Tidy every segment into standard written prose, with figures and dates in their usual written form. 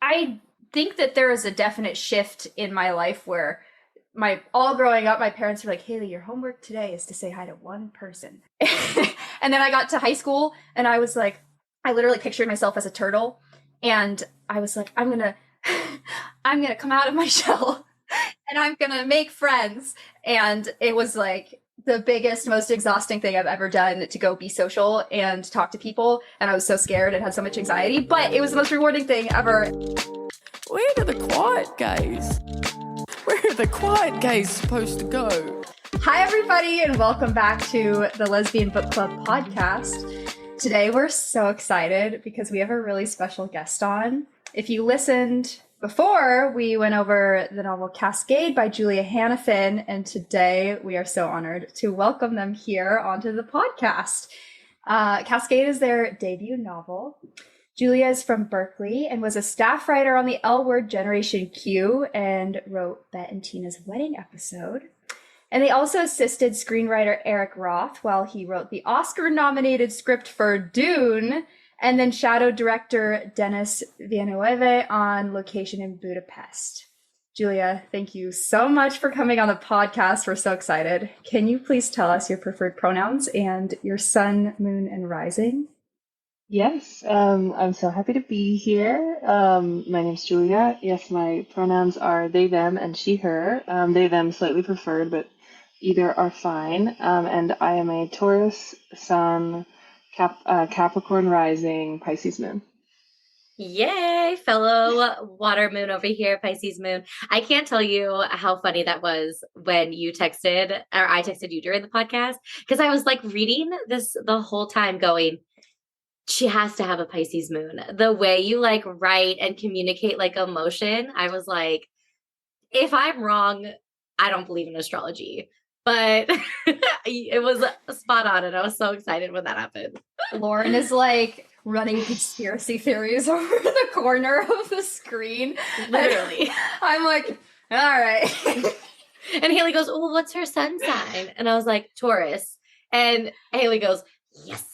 I think that there is a definite shift in my life where all growing up, my parents were like, Haylie, your homework today is to say hi to one person. And then I got to high school and I was like, I literally pictured myself as a turtle. And I was like, I'm gonna come out of my shell and I'm gonna make friends. And it was like the biggest, most exhausting thing I've ever done to go be social and talk to people. And I was so scared and had so much anxiety, but it was the most rewarding thing ever. Where are the quiet gays? Where are the quiet gays supposed to go? Hi, everybody, and welcome back to the Lesbian Book Club podcast. Today, we're so excited because we have a really special guest on. If you listened before, we went over the novel Cascade by Julia Hannafin, and today we are so honored to welcome them here onto the podcast. Cascade is their debut novel. Julia is from Berkeley and was a staff writer on the L Word Generation Q and wrote Bet and Tina's wedding episode. And they also assisted screenwriter Eric Roth while he wrote the Oscar-nominated script for Dune, and then shadowed director Denis Villeneuve on location in Budapest. Julia, thank you so much for coming on the podcast. We're so excited. Can you please tell us your preferred pronouns and your sun, moon, and rising? Yes, I'm so happy to be here. My name's Julia. Yes, my pronouns are they, them, and she, her. They, them slightly preferred, but either are fine. And I am a Taurus sun, Capricorn rising, Pisces moon. Yay, fellow water moon over here, Pisces moon. I can't tell you how funny that was when you texted, or I texted you during the podcast, because I was like reading this the whole time going, she has to have a Pisces moon. The way you like write and communicate like emotion, I was like, if I'm wrong, I don't believe in astrology. But it was spot on, and I was so excited when that happened. Lauren is like running conspiracy theories over the corner of the screen. Literally. I'm like, all right. And Haylie goes, oh, what's her sun sign? And I was like, Taurus. And Haylie goes, yes.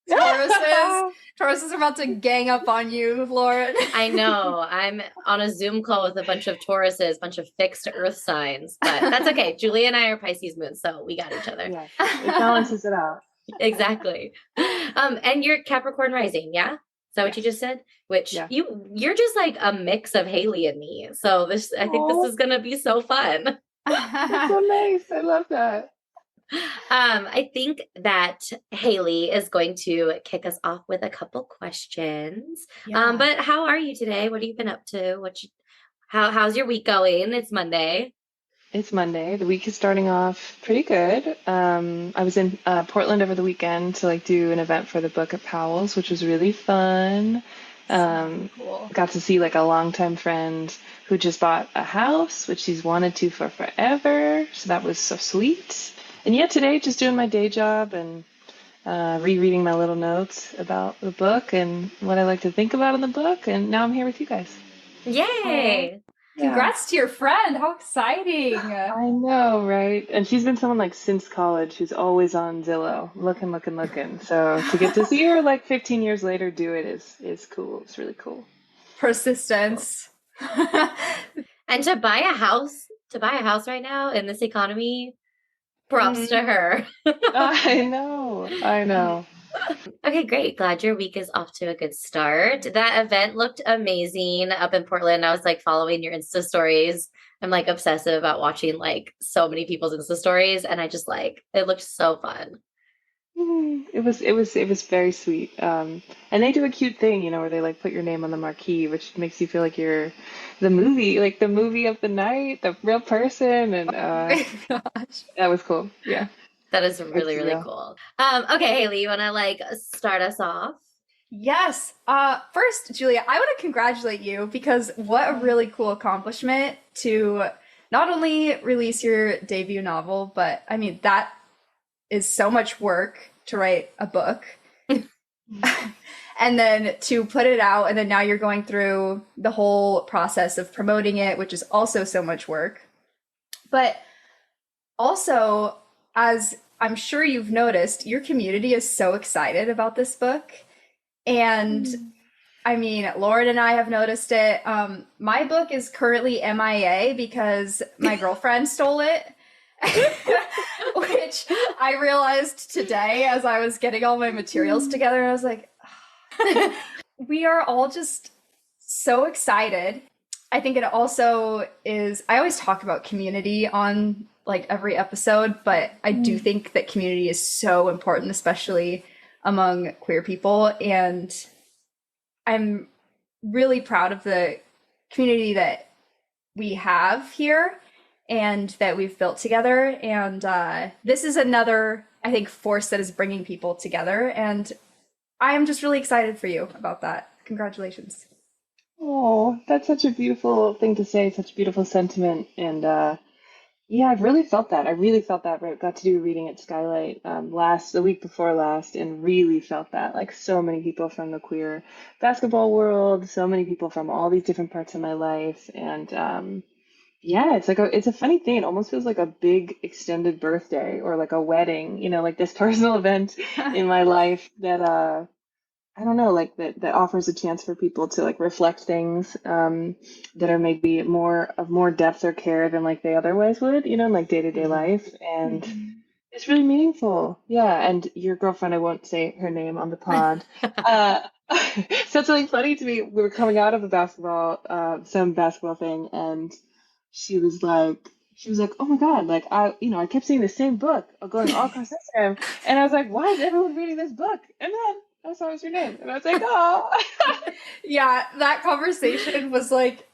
Tauruses are about to gang up on you, Lauren. I know. I'm on a Zoom call with a bunch of Tauruses, bunch of fixed earth signs, but that's okay. Julia and I are Pisces moon, so we got each other. Yeah, it balances it out. Exactly. And you're Capricorn rising, yeah? Is that what you just said? Which you're just like a mix of Haylie and me. So I think this is gonna be so fun. That's so nice. I love that. I think that Haylie is going to kick us off with a couple questions. Yeah. But how are you today? What have you been up to? How's your week going? It's Monday. It's Monday. The week is starting off pretty good. I was in Portland over the weekend to do an event for the book at Powell's, which was really fun. Cool. Got to see a longtime friend who just bought a house, which she's wanted to for forever. So that was so sweet. And yeah, today just doing my day job and rereading my little notes about the book and what I like to think about in the book. And now I'm here with you guys. Yay! Congrats to your friend. How exciting. I know, right? And she's been someone since college who's always on Zillow, looking. So to get to see her 15 years later do it is cool. It's really cool. Persistence. And to buy a house right now in this economy, props to her. I know. Okay, great. Glad your week is off to a good start. That event looked amazing up in Portland. I was following your Insta stories. I'm obsessive about watching so many people's Insta stories, and I just it looked so fun. It was very sweet. And they do a cute thing, where they put your name on the marquee, which makes you feel like you're the movie of the night, the real person. And Oh my gosh. that was cool. Yeah. That is really, really cool. Okay, Haylie, you want to start us off? Yes. First, Julia, I want to congratulate you because what a really cool accomplishment to not only release your debut novel, but I mean, that is so much work to write a book and then to put it out. And then now you're going through the whole process of promoting it, which is also so much work. But also, as I'm sure you've noticed, your community is so excited about this book. And I mean, Lauren and I have noticed it. My book is currently MIA because my girlfriend stole it, which I realized today as I was getting all my materials together. And I was like, we are all just so excited. I think it also is, I always talk about community on like every episode, but I do think that community is so important, especially among queer people. And I'm really proud of the community that we have here and that we've built together. And this is another, I think, force that is bringing people together. And I am just really excited for you about that. Congratulations. Oh, that's such a beautiful thing to say, such a beautiful sentiment. And yeah, I've really felt that. I really felt that. Right, got to do a reading at Skylight the week before last, and really felt that. Like so many people from the queer basketball world, so many people from all these different parts of my life, and yeah, it's a funny thing. It almost feels like a big extended birthday or like a wedding. Like this personal event in my life that I don't know, like that offers a chance for people to like reflect things that are maybe more depth or care than like they otherwise would, in like day-to-day life. And it's really meaningful. Yeah. And your girlfriend, I won't say her name on the pod, said something funny to me. We were coming out of some basketball thing, and she was like, oh my God, like I kept seeing the same book going all across Instagram. And I was like, why is everyone reading this book? And then I saw it was your name. And I was like, oh. Yeah, that conversation was like,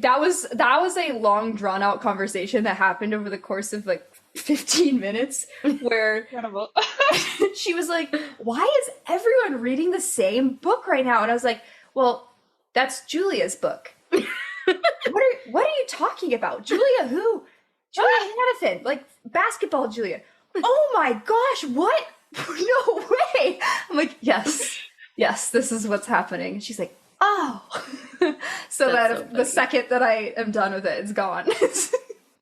that was a long drawn out conversation that happened over the course of like 15 minutes where Incredible. she was like, why is everyone reading the same book right now? And I was like, well, that's Julia's book. What are you talking about? Julia who? Julia Hannafin, like basketball Julia. Oh my gosh, what? No way. I'm like, yes, this is what's happening. And she's like, oh. So that the second that I am done with it, it's gone.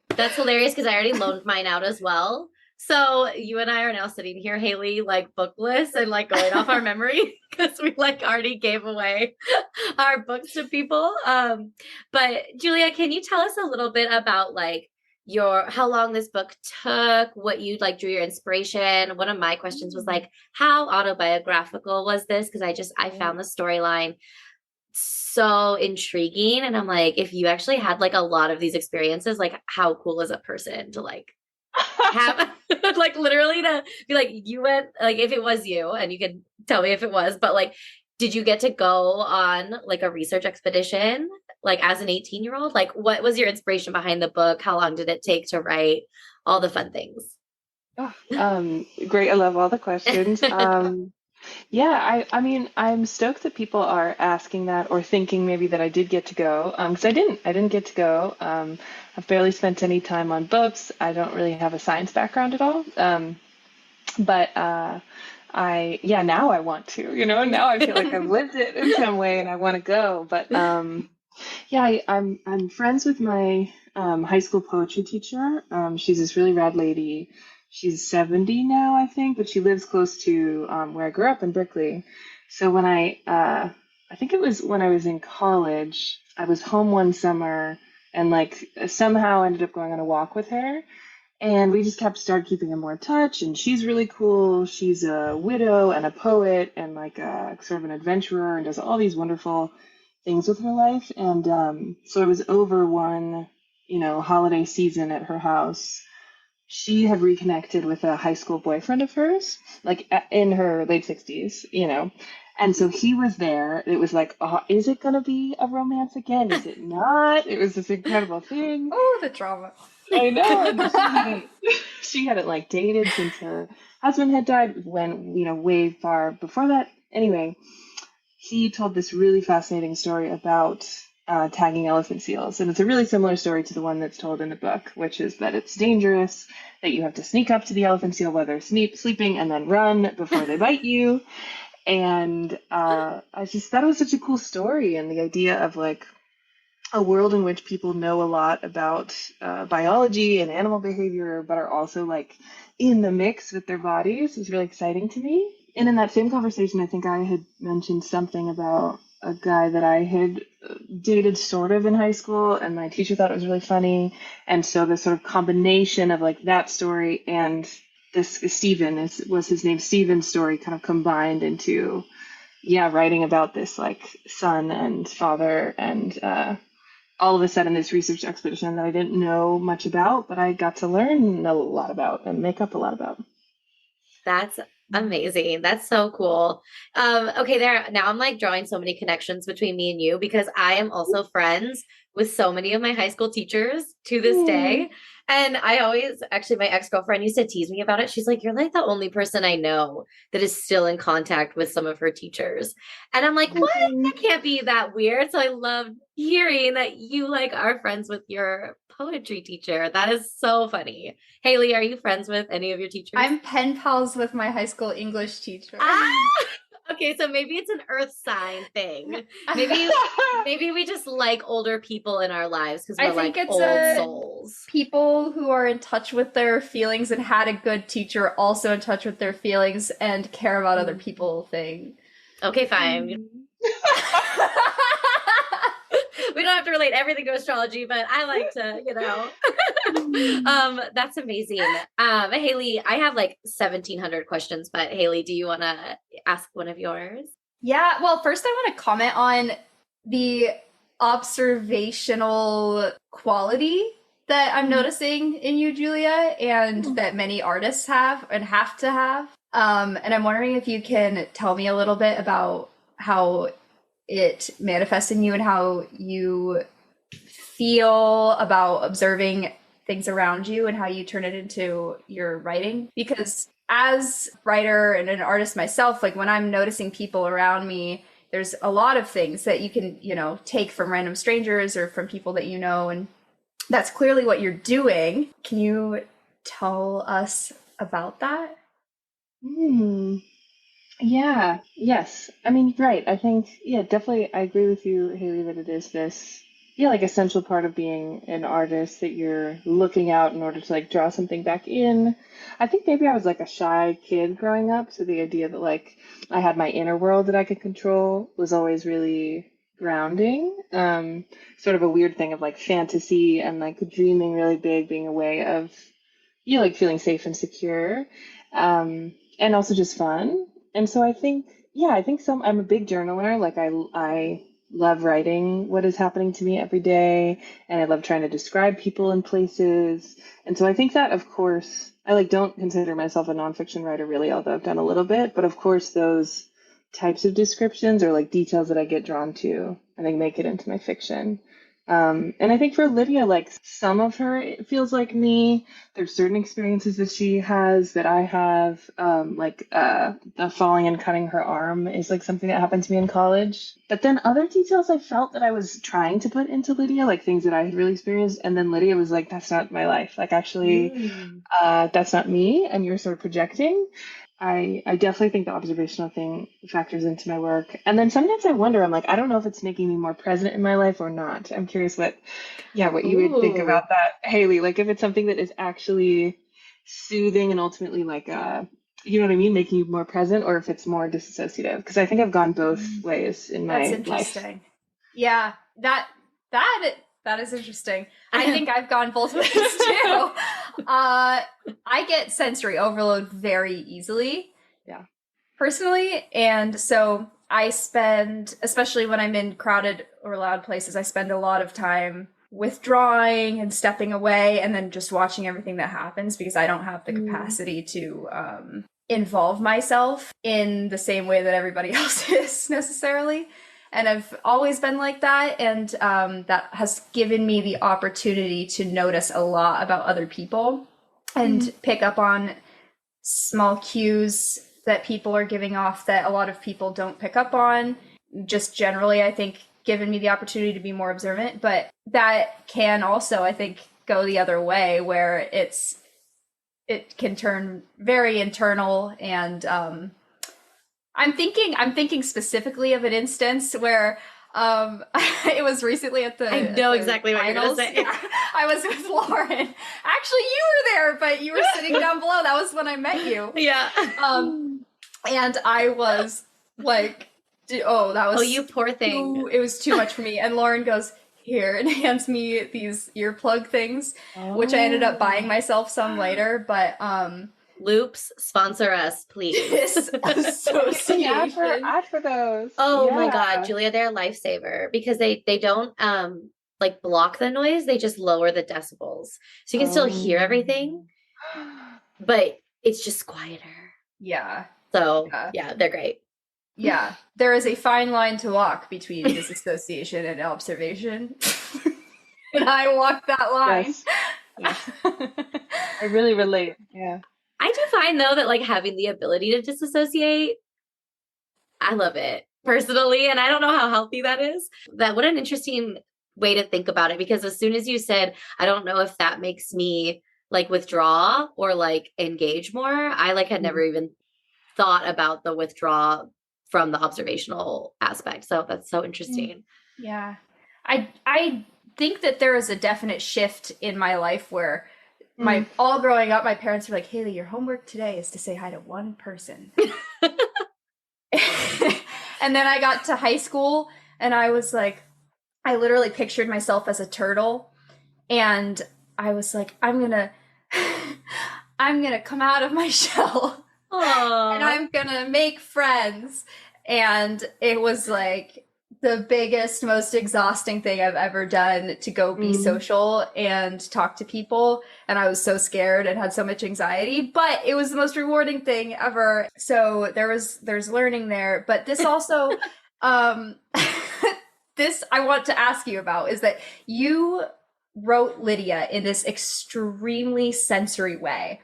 That's hilarious because I already loaned mine out as well. So you and I are now sitting here, Haylie, like bookless and like going off our memory because we like already gave away our books to people. But Julia, can you tell us a little bit about like how long this book took, what you like drew your inspiration? One of my questions was like, how autobiographical was this? Because I found the storyline so intriguing. And I'm like, if you actually had like a lot of these experiences, like how cool is a person to like have like literally to be like, you went, like if it was you, and you could tell me if it was, but like, did you get to go on like a research expedition like as an 18-year-old? Like what was your inspiration behind the book? How long did it take to write? All the fun things. Oh, great. I love all the questions. Yeah, I mean, I'm stoked that people are asking that or thinking maybe that I did get to go. Because I didn't get to go. I've barely spent any time on books. I don't really have a science background at all. But now I want to, now I feel like I've lived it in some way and I want to go. But yeah, I'm friends with my high school poetry teacher. She's this really rad lady. She's 70 now, I think, but she lives close to where I grew up in Berkeley. So when I think it was when I was in college, I was home one summer and like somehow ended up going on a walk with her. And we just started keeping in more touch. And she's really cool. She's a widow and a poet and like a sort of an adventurer and does all these wonderful things with her life. And so it was over one, holiday season at her house. She had reconnected with a high school boyfriend of hers, like in her late 60s, And so he was there. It was like, oh, is it going to be a romance again? Is it not? It was this incredible thing. Oh, the drama. I know. And she hadn't like dated since her husband had died when, way far before that. Anyway, he told this really fascinating story about tagging elephant seals. And it's a really similar story to the one that's told in the book, which is that it's dangerous, that you have to sneak up to the elephant seal while they're sleeping and then run before they bite you. And I just thought it was such a cool story. And the idea of like a world in which people know a lot about biology and animal behavior, but are also like in the mix with their bodies is really exciting to me. And in that same conversation, I think I had mentioned something about a guy that I had dated sort of in high school, and my teacher thought it was really funny. And so the sort of combination of like that story and this was his name, Steven's story kind of combined into, writing about this like son and father and all of a sudden this research expedition that I didn't know much about, but I got to learn a lot about and make up a lot about. That's amazing. That's so cool. Okay, now I'm like drawing so many connections between me and you because I am also friends with so many of my high school teachers to this day. And I always, actually, my ex-girlfriend used to tease me about it. She's like, you're like the only person I know that is still in contact with some of her teachers. And I'm like, what? That can't be that weird. So I love hearing that you like are friends with your poetry teacher. That is so funny. Haylie, are you friends with any of your teachers? I'm pen pals with my high school English teacher. Okay, so maybe it's an earth sign thing. Maybe we just like older people in our lives because we're like old souls. People who are in touch with their feelings and had a good teacher also in touch with their feelings and care about other people thing. Okay, fine. We don't have to relate everything to astrology, but I like to, that's amazing. Haylie, I have like 1,700 questions, but Haylie, do you want to ask one of yours? Yeah, well, first I want to comment on the observational quality that I'm noticing in you, Julia, and that many artists have and have to have. And I'm wondering if you can tell me a little bit about how it manifests in you and how you feel about observing things around you and how you turn it into your writing. Because as a writer and an artist myself, like when I'm noticing people around me, there's a lot of things that you can, take from random strangers or from people that you know, and that's clearly what you're doing. Can you tell us about that? Yeah, yes. I mean, right. I think, definitely I agree with you, Haylie, that it is this, like essential part of being an artist that you're looking out in order to like draw something back in. I think maybe I was like a shy kid growing up, so the idea that like I had my inner world that I could control was always really grounding. Sort of a weird thing of like fantasy and like dreaming really big being a way of like feeling safe and secure. And also just fun. And so I think, I'm a big journaler. Like I love writing what is happening to me every day, and I love trying to describe people and places. And so I think that, of course, I like don't consider myself a nonfiction writer really, although I've done a little bit. But of course, those types of descriptions or like details that I get drawn to, I think make it into my fiction. And I think for Lydia, like some of her, it feels like me. There's certain experiences that she has that I have, the falling and cutting her arm is like something that happened to me in college. But then other details I felt that I was trying to put into Lydia, like things that I had really experienced. And then Lydia was like, that's not my life. Like actually, that's not me. And you're sort of projecting. I definitely think the observational thing factors into my work. And then sometimes I wonder, I'm like, I don't know if it's making me more present in my life or not. I'm curious what you would think about that, Haylie. Like if it's something that is actually soothing and ultimately like, you know what I mean, making you more present, or if it's more disassociative. Because I think I've gone both ways in my life. That's interesting. Yeah, that is interesting. I think I've gone both ways too. I get sensory overload very easily. Yeah. Personally. And so I spend, especially when I'm in crowded or loud places, I spend a lot of time withdrawing and stepping away and then just watching everything that happens because I don't have the capacity to involve myself in the same way that everybody else is necessarily. And I've always been like that. And that has given me the opportunity to notice a lot about other people and pick up on small cues that people are giving off that a lot of people don't pick up on. Just generally, I think, given me the opportunity to be more observant. But that can also, I think, go the other way where it can turn very internal. And I'm thinking specifically of an instance where it was recently at the I know exactly what you're going to say. Yeah, I was with Lauren. Actually, you were there, but you were sitting down below. That was when I met you. Yeah. And I was like, that was you poor thing. it was too much for me. And Lauren goes, here, and hands me these earplug things, which I ended up buying myself some later. But Loops, sponsor us, please. this association. Add for those. Oh my God, Julia, they're a lifesaver because they don't like block the noise, they just lower the decibels. So you can still hear everything, but it's just quieter. Yeah. So yeah, they're great. Yeah. There is a fine line to walk between disassociation and observation. And I walked that line. Yes. I really relate. Yeah. I do find though that like having the ability to disassociate, I love it personally. And I don't know how healthy that is. What an interesting way to think about it. Because as soon as you said, I don't know if that makes me like withdraw or like engage more, I like had never even thought about the withdraw from the observational aspect. So that's so interesting. Yeah. I think that there was a definite shift in my life where all growing up, my parents were like, Haylie, your homework today is to say hi to one person. And then I got to high school and I was like, I literally pictured myself as a turtle. And I was like, I'm gonna come out of my shell. Aww. And I'm gonna make friends. And it was like the biggest, most exhausting thing I've ever done to go be social and talk to people. And I was so scared and had so much anxiety, but it was the most rewarding thing ever. So there's learning there. But this also, this I want to ask you about is that you wrote Lydia in this extremely sensory way,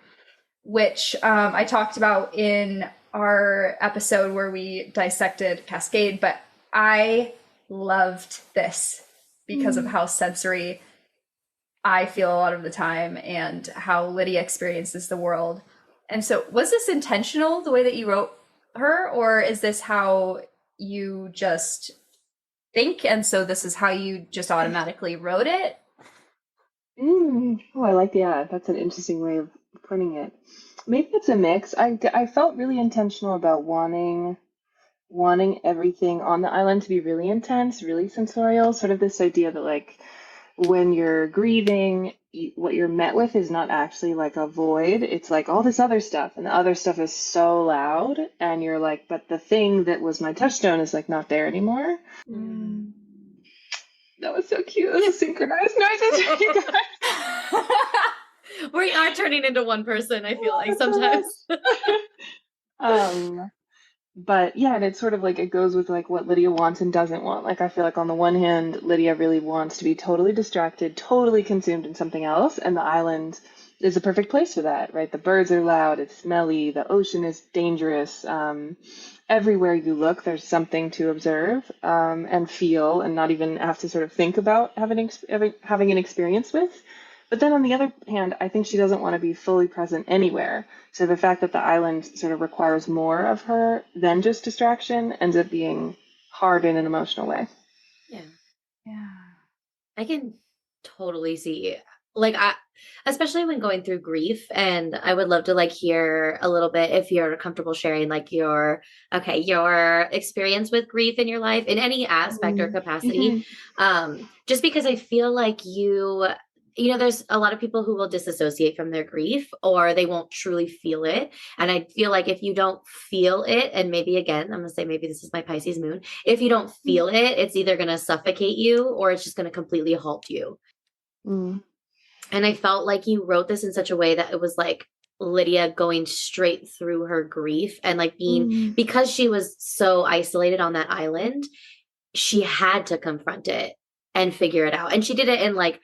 which I talked about in our episode where we dissected Cascade, but I loved this because of how sensory I feel a lot of the time and how Lydia experiences the world. And so was this intentional, the way that you wrote her, or is this how you just think and so this is how you just automatically wrote it? Oh, I like that's an interesting way of putting it. Maybe it's a mix. I felt really intentional about wanting everything on the island to be really intense, really sensorial, sort of this idea that like when you're grieving, what you're met with is not actually like a void. It's like all this other stuff, and the other stuff is so loud, and you're like, but the thing that was my touchstone is like not there anymore. That was so cute. Those synchronized noises for you guys. We are turning into one person, I feel like sometimes. But yeah, and it's sort of like it goes with like what Lydia wants and doesn't want. Like I feel like on the one hand, Lydia really wants to be totally distracted, totally consumed in something else, and the island is a perfect place for that, right? The birds are loud, it's smelly, the ocean is dangerous. Everywhere you look, there's something to observe and feel, and not even have to sort of think about having an experience with. But then on the other hand, I think she doesn't want to be fully present anywhere. So the fact that the island sort of requires more of her than just distraction ends up being hard in an emotional way. Yeah. I can totally see, like, especially when going through grief, and I would love to like hear a little bit if you're comfortable sharing like your experience with grief in your life in any aspect or capacity. Just because I feel like there's a lot of people who will disassociate from their grief or they won't truly feel it. And I feel like if you don't feel it, and maybe again, I'm going to say maybe this is my Pisces moon, if you don't feel it, it's either going to suffocate you or it's just going to completely halt you. And I felt like you wrote this in such a way that it was like Lydia going straight through her grief and like because she was so isolated on that island, she had to confront it and figure it out. And she did it in like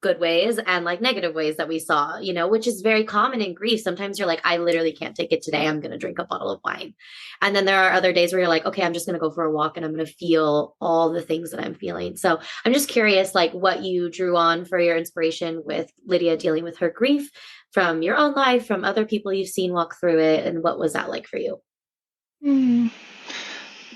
good ways and like negative ways that we saw, which is very common in grief. Sometimes you're like, I literally can't take it today. I'm going to drink a bottle of wine. And then there are other days where you're like, okay, I'm just going to go for a walk and I'm going to feel all the things that I'm feeling. So I'm just curious, like what you drew on for your inspiration with Lydia dealing with her grief from your own life, from other people you've seen walk through it. And what was that like for you?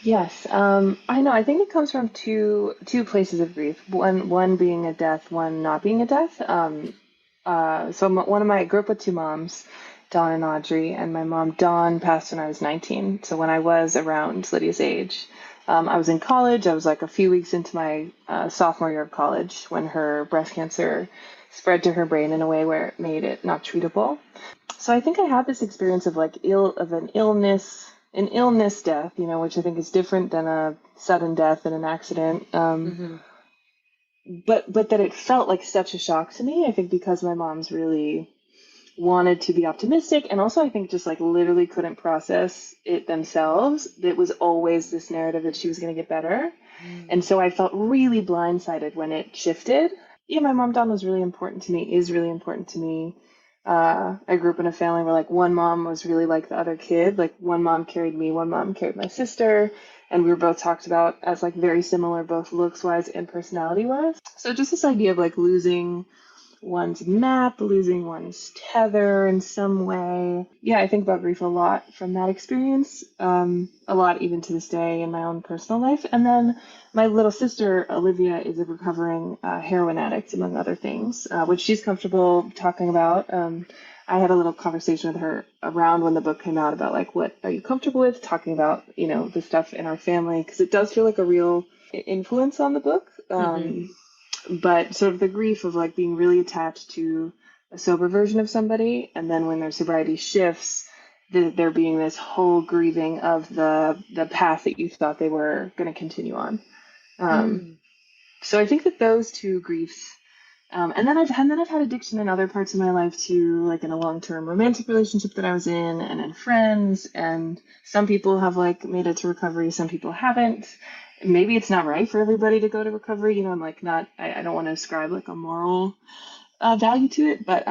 Yes, I know. I think it comes from two places of grief. One being a death, one not being a death. I grew up with two moms, Dawn and Audrey, and my mom, Dawn, passed when I was 19. So when I was around Lydia's age, I was in college. I was like a few weeks into my sophomore year of college when her breast cancer spread to her brain in a way where it made it not treatable. So I think I had this experience of like an illness death, which I think is different than a sudden death in an accident. But that it felt like such a shock to me. I think because my mom's really wanted to be optimistic, and also I think just like literally couldn't process it themselves. It was always this narrative that she was going to get better. And so I felt really blindsided when it shifted. Yeah, my mom, Dawn, was really important to me, is really important to me. I grew up in a family where like one mom was really like the other kid. Like one mom carried me, one mom carried my sister, and we were both talked about as like very similar, both looks wise and personality wise. So just this idea of like losing one's map, losing one's tether in some way. Yeah, I think about grief a lot from that experience, a lot even to this day in my own personal life. And then my little sister, Olivia, is a recovering heroin addict, among other things, which she's comfortable talking about. I had a little conversation with her around when the book came out about like, what are you comfortable with talking about, the stuff in our family, because it does feel like a real influence on the book. But sort of the grief of like being really attached to a sober version of somebody, and then when their sobriety shifts, there being this whole grieving of the path that you thought they were going to continue on. So I think that those two griefs, and then I've had addiction in other parts of my life too, like in a long-term romantic relationship that I was in, and in friends. And some people have like made it to recovery, some people haven't. Maybe it's not right for everybody to go to recovery. I'm like I don't want to ascribe like a moral value to it, but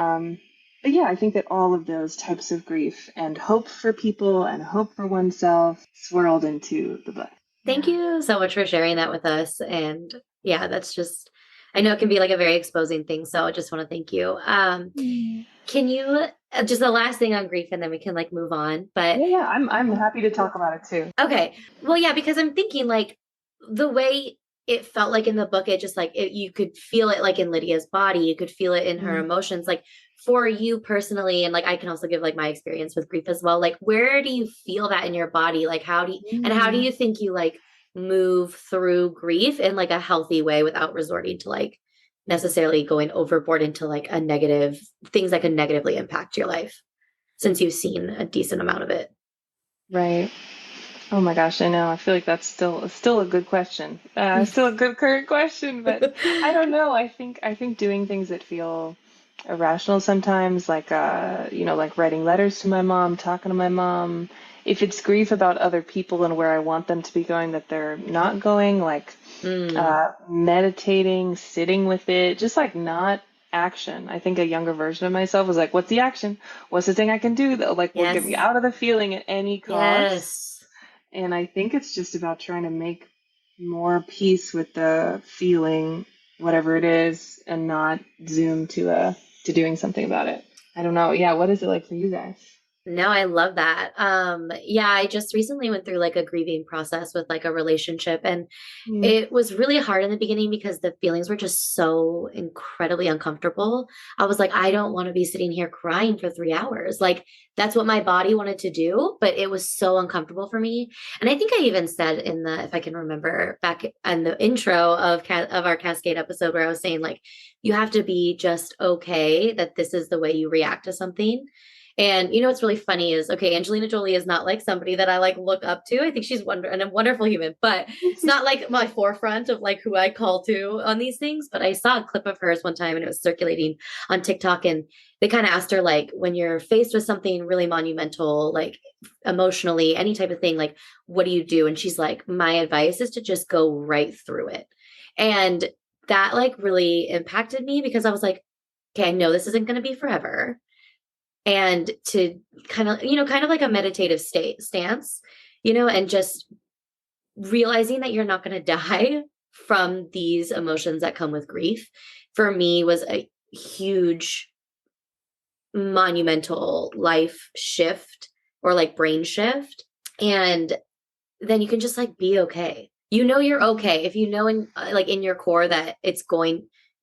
yeah, I think that all of those types of grief and hope for people and hope for oneself swirled into the book. Thank you so much for sharing that with us. And yeah, that's just, I know it can be like a very exposing thing. So I just want to thank you. Can you, just the last thing on grief, and then we can like move on, but yeah, I'm happy to talk about it too. Okay. Well, yeah, because I'm thinking like the way it felt like in the book, it just like you could feel it like in Lydia's body, you could feel it in her emotions. Like for you personally, and like I can also give like my experience with grief as well. Like where do you feel that in your body? Like how do you think you like move through grief in like a healthy way without resorting to like necessarily going overboard into like a negative things that can negatively impact your life, since you've seen a decent amount of it? Right. Oh my gosh, I know. I feel like that's still a good question. Still a good current question, but I don't know. I think doing things that feel irrational sometimes, like like writing letters to my mom, talking to my mom. If it's grief about other people and where I want them to be going that they're not going, like meditating, sitting with it, just like not action. I think a younger version of myself was like, what's the action? What's the thing I can do that like will get me out of the feeling at any cost? Yes. And I think it's just about trying to make more peace with the feeling, whatever it is, and not zoom to doing something about it. I don't know. Yeah, what is it like for you guys? No, I love that. Yeah, I just recently went through like a grieving process with like a relationship, and it was really hard in the beginning because the feelings were just so incredibly uncomfortable. I was like, I don't want to be sitting here crying for 3 hours. Like that's what my body wanted to do, but it was so uncomfortable for me. And I think I even said in if I can remember back in the intro of our Cascade episode, where I was saying like, you have to be just okay that this is the way you react to something. And what's really funny is, okay, Angelina Jolie is not like somebody that I like look up to. I think she's a wonderful human, but it's not like my forefront of like who I call to on these things. But I saw a clip of hers one time and it was circulating on TikTok, and they kind of asked her like, when you're faced with something really monumental, like emotionally, any type of thing, like what do you do? And she's like, my advice is to just go right through it. And that like really impacted me because I was like, okay, I know this isn't going to be forever. And to kind of like a meditative stance, and just realizing that you're not going to die from these emotions that come with grief, for me was a huge monumental life shift or like brain shift. And then you can just like be okay. You're okay. If in your core that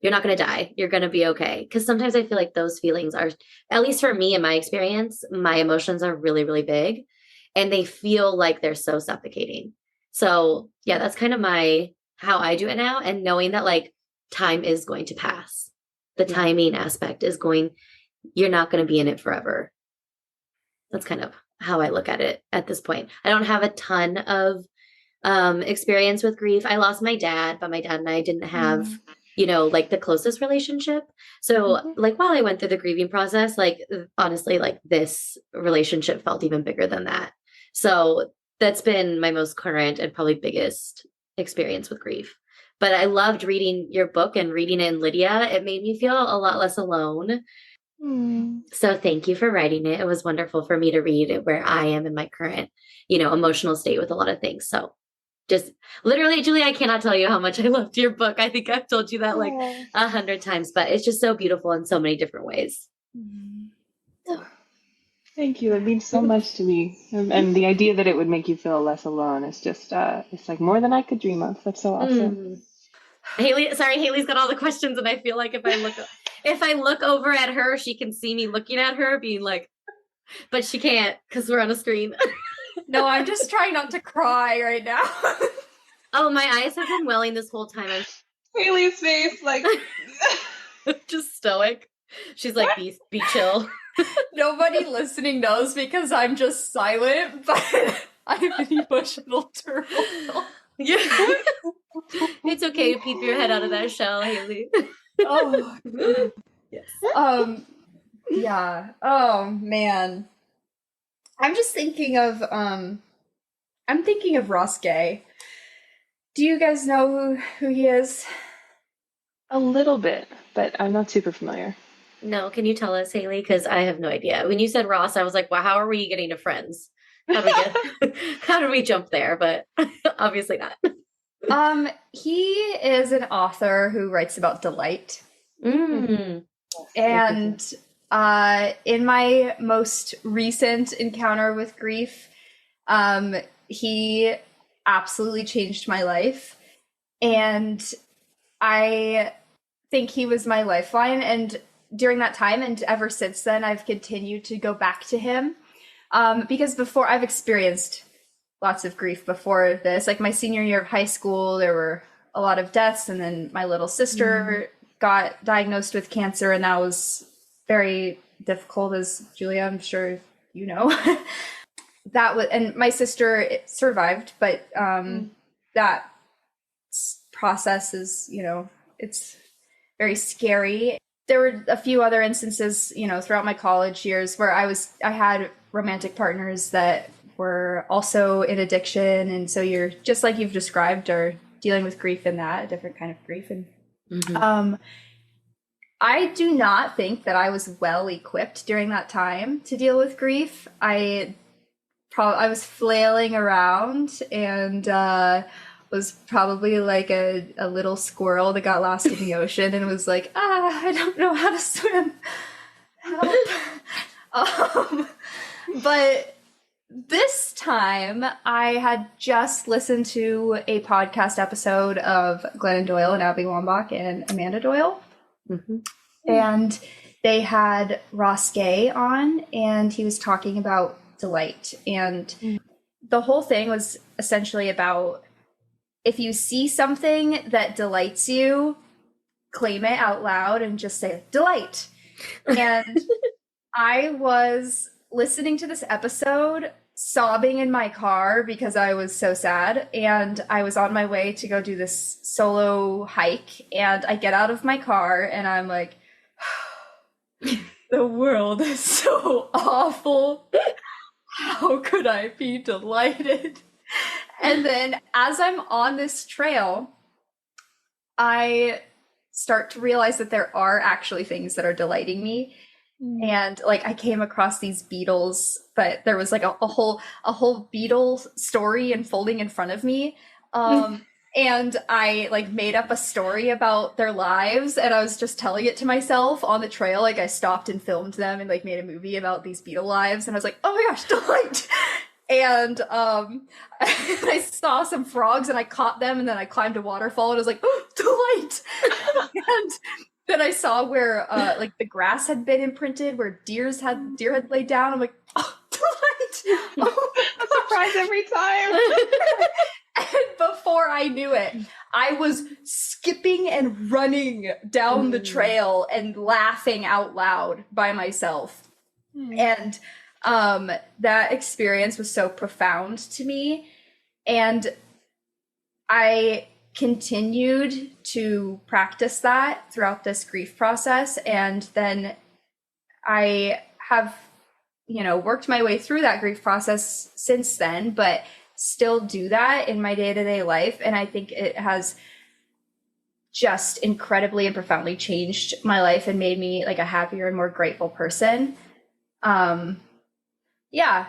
you're not going to die. You're going to be okay. Because sometimes I feel like those feelings are, at least for me in my experience, my emotions are really, really big and they feel like they're so suffocating. So yeah, that's kind of how I do it now. And knowing that like time is going to pass. The timing aspect is you're not going to be in it forever. That's kind of how I look at it at this point. I don't have a ton of experience with grief. I lost my dad, but my dad and I didn't have, like the closest relationship. So like while I went through the grieving process, like honestly, like this relationship felt even bigger than that. So that's been my most current and probably biggest experience with grief. But I loved reading your book and reading it in Lydia. It made me feel a lot less alone. So thank you for writing it. It was wonderful for me to read it where I am in my current, emotional state with a lot of things. So just literally, Julie, I cannot tell you how much I loved your book. I think I've told you that like 100 times, but it's just so beautiful in so many different ways. So. Thank you. It means so much to me. And the idea that it would make you feel less alone is just, it's like more than I could dream of. That's so awesome. Haley's got all the questions. And I feel like if I look over at her, she can see me looking at her being like, but she can't because we're on a screen. No, I'm just trying not to cry right now. Oh, my eyes have been welling this whole time. Haley's face, like, just stoic. She's like, be chill. Nobody listening knows because I'm just silent, but I have an emotional turmoil. Yeah. It's okay to peep your head out of that shell, Haylie. Oh, yes. Yeah. Oh man. I'm just thinking of Ross Gay. Do you guys know who he is? A little bit, but I'm not super familiar. No, can you tell us, Haylie? Because I have no idea. When you said Ross, I was like, "Well, how are we getting to friends? How did we jump there?" But obviously not. He is an author who writes about delight. And in my most recent encounter with grief, he absolutely changed my life. And I think he was my lifeline. And during that time, and ever since then, I've continued to go back to him. Because before, I've experienced lots of grief before this. Like my senior year of high school, there were a lot of deaths. And then my little sister got diagnosed with cancer, and that was very difficult, as Julia, I'm sure you know. And my sister survived, but that process is, it's very scary. There were a few other instances, throughout my college years where I had romantic partners that were also in addiction, and so you're just like you've described, are dealing with grief in that, a different kind of grief. And I do not think that I was well equipped during that time to deal with grief. I was flailing around and was probably like a little squirrel that got lost in the ocean and was like, I don't know how to swim. Help. But this time I had just listened to a podcast episode of Glennon Doyle and Abby Wambach and Amanda Doyle. And they had Ross Gay on, and he was talking about delight. And the whole thing was essentially about, if you see something that delights you, claim it out loud and just say delight. And I was listening to this episode sobbing in my car because I was so sad, and I was on my way to go do this solo hike, and I get out of my car and I'm like, the world is so awful. How could I be delighted? And then as I'm on this trail, I start to realize that there are actually things that are delighting me. And like I came across these beetles, but there was like a whole beetle story unfolding in front of me. And I like made up a story about their lives, and I was just telling it to myself on the trail. Like I stopped and filmed them and like made a movie about these beetle lives, and I was like, oh my gosh, delight. And I saw some frogs and I caught them, and then I climbed a waterfall and I was like, oh, light. And then I saw where like the grass had been imprinted, where deer had laid down. I'm like, oh, the light. Oh my A surprise every time. And before I knew it, I was skipping and running down the trail and laughing out loud by myself. And that experience was so profound to me. And I continued to practice that throughout this grief process. And then I have, worked my way through that grief process since then, but still do that in my day-to-day life. And I think it has just incredibly and profoundly changed my life and made me like a happier and more grateful person. Yeah.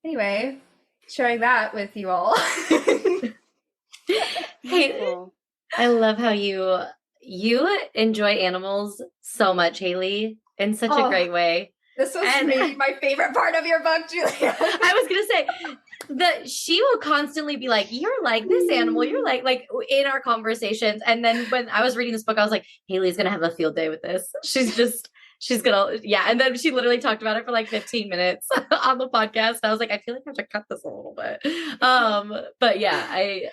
Anyway, sharing that with you all. Hey, I love how you enjoy animals so much, Haylie, in such a great way. This was maybe my favorite part of your book, Julia. I was gonna say that she will constantly be like, "You're like this animal. You're like in our conversations." And then when I was reading this book, I was like, "Haley's gonna have a field day with this. She's gonna, yeah." And then she literally talked about it for like 15 minutes on the podcast. I was like, I feel like I have to cut this a little bit. But yeah,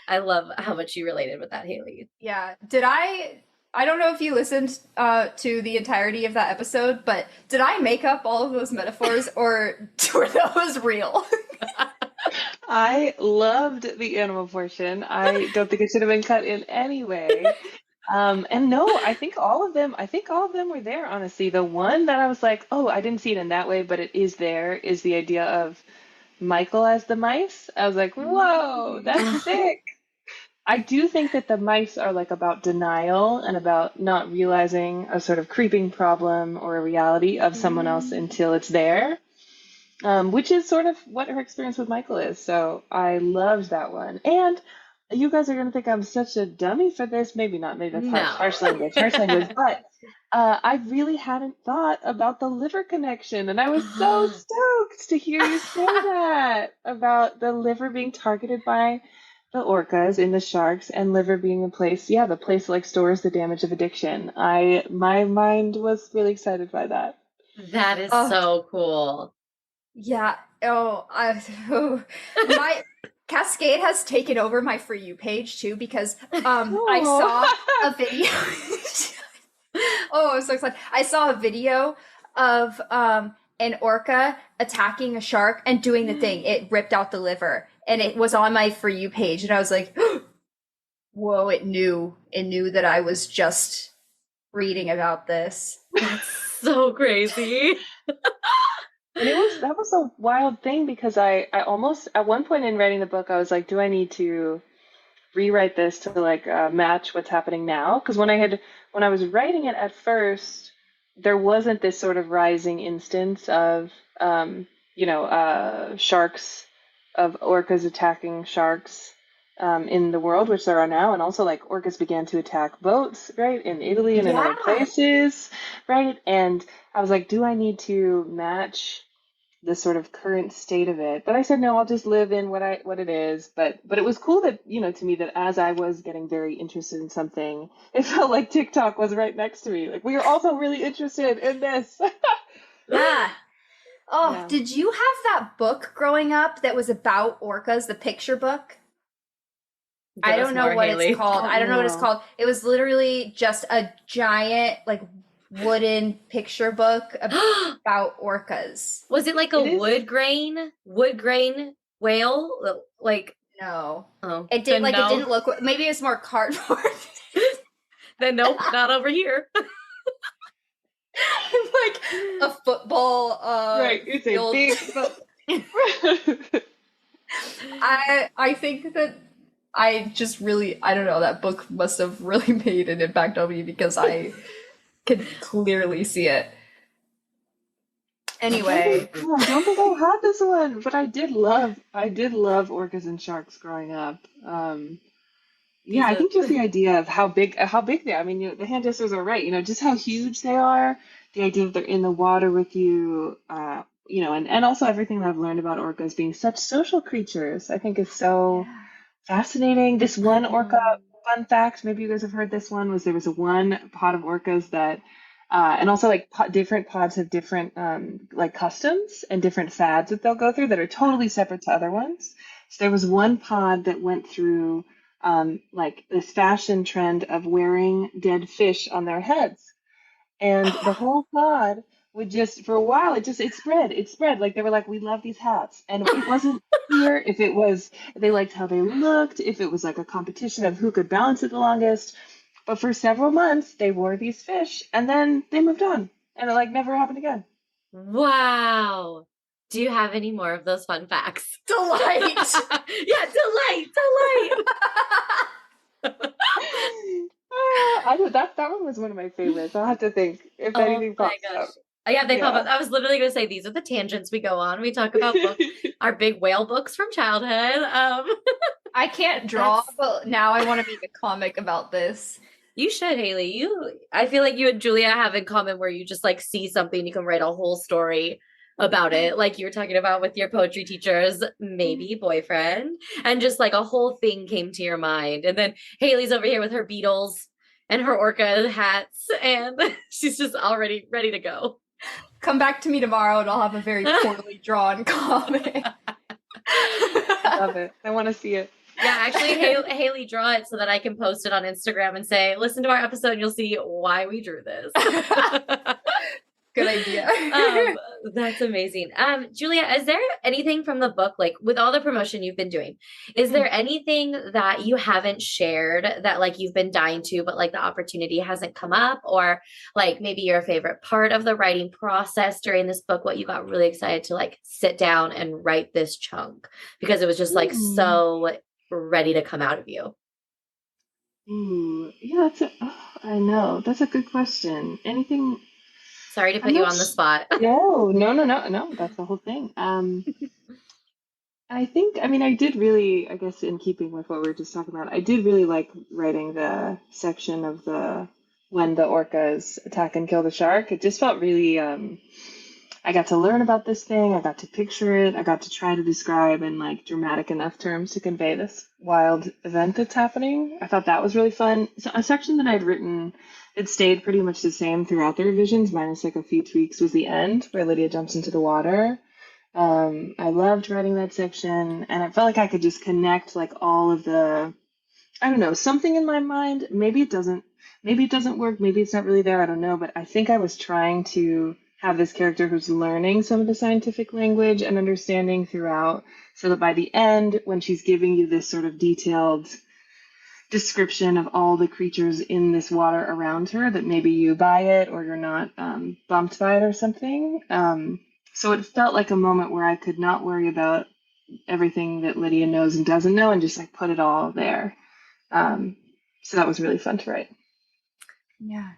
I love how much you related with that, Haylie. Yeah. I don't know if you listened to the entirety of that episode, but did I make up all of those metaphors or were those real? I loved the animal portion. I don't think it should have been cut in any way. And no, I think all of them were there, honestly. The one that I was like, oh, I didn't see it in that way, but it is there, is the idea of Michael as the mice. I was like, whoa, that's sick. I do think that the mice are like about denial and about not realizing a sort of creeping problem or a reality of someone else until it's there, which is sort of what her experience with Michael is. So I loved that one. And you guys are going to think I'm such a dummy for this. Maybe not. Maybe that's harsh language. But I really hadn't thought about the liver connection. And I was so stoked to hear you say that about the liver being targeted by the orcas in the sharks and liver being the place like stores the damage of addiction. My mind was really excited by that. That is so cool. Yeah. My Cascade has taken over my For You page too, because I saw a video. I'm so excited. I saw a video of an orca attacking a shark and doing the thing. It ripped out the liver. And it was on my For You page, and I was like, whoa, it knew that I was just reading about this. That's so crazy. And that was a wild thing, because I almost, at one point in writing the book, I was like, do I need to rewrite this to like match what's happening now? Because when I was writing it at first, there wasn't this sort of rising instance of, sharks, of orcas attacking sharks in the world, which there are now. And also like orcas began to attack boats, right, in Italy and in other places, right? And I was like, do I need to match the sort of current state of it? But I said, no, I'll just live in what it is. But it was cool that, to me, that as I was getting very interested in something, it felt like TikTok was right next to me. Like, we are also really interested in this. Yeah. Did you have that book growing up that was about orcas, the picture book? I don't know what it's called. I don't know what it's called. It was literally just a giant, like, wooden picture book about orcas. Was it like a wood grain whale? Like, no. Oh, it didn't. Like, no. It didn't look. Maybe it's more cardboard. Then nope, not over here. Like a football. Right, it's field. A big. I think that I just really, I don't know, that book must have really made an impact on me, because I could clearly see it. Anyway, I don't think I had this one, but I did love orcas and sharks growing up. Yeah, I think just the idea of how big they are. I mean, the hand gestures are right. Just how huge they are. The idea that they're in the water with you. And also everything that I've learned about orcas being such social creatures, I think is so fascinating. This one orca fun fact, maybe you guys have heard this one, was there was one pod of orcas that, and also like different pods have different like customs and different fads that they'll go through that are totally separate to other ones. So there was one pod that went through like this fashion trend of wearing dead fish on their heads. And the whole pod would just, for a while, it spread. Like they were like, we love these hats. And it wasn't clear if it was, they liked how they looked, if it was like a competition of who could balance it the longest. But for several months, they wore these fish and then they moved on. And it like never happened again. Wow. Do you have any more of those fun facts? Delight. Yeah, delight. That one was one of my favorites. I'll have to think if Oh anything my pops gosh. up. Yeah, they pop Yeah. up. I was literally going to say these are the tangents we go on. We talk about books, our big whale books from childhood. I can't draw, That's- but now I want to make a comic about this. You should, Haylie. I feel like you and Julia have in common where you just like see something, you can write a whole story about it, like you were talking about with your poetry teacher's maybe boyfriend, and just like a whole thing came to your mind. And then Haley's over here with her beetles and her orca hats, and she's just already ready to go. Come back to me tomorrow and I'll have a very poorly drawn comic. Love it. I want to see it. Yeah, actually, Haylie, draw it so that I can post it on Instagram and say, listen to our episode and you'll see why we drew this. Good idea. That's amazing. Julia, is there anything from the book, like with all the promotion you've been doing, is there anything that you haven't shared that like you've been dying to, but like the opportunity hasn't come up, or like maybe your favorite part of the writing process during this book, what you got really excited to like sit down and write this chunk because it was just like so ready to come out of you? Ooh, yeah, I know. That's a good question. Anything? Sorry to put you on the spot. No. That's the whole thing. I think, I mean, I did really, I guess, in keeping with what we were just talking about, I did really like writing the section of when the orcas attack and kill the shark. It just felt really, I got to learn about this thing. I got to picture it. I got to try to describe in like dramatic enough terms to convey this wild event that's happening. I thought that was really fun. So a section that I'd written, it stayed pretty much the same throughout the revisions, minus like a few tweaks, was the end where Lydia jumps into the water. I loved writing that section, and I felt like I could just connect like all of I don't know, something in my mind. Maybe it doesn't work. Maybe it's not really there. I don't know. But I think I was trying to have this character who's learning some of the scientific language and understanding throughout, so that by the end, when she's giving you this sort of detailed description of all the creatures in this water around her, that maybe you buy it or you're not bumped by it or something. So it felt like a moment where I could not worry about everything that Lydia knows and doesn't know and just like put it all there. So that was really fun to write. Yeah.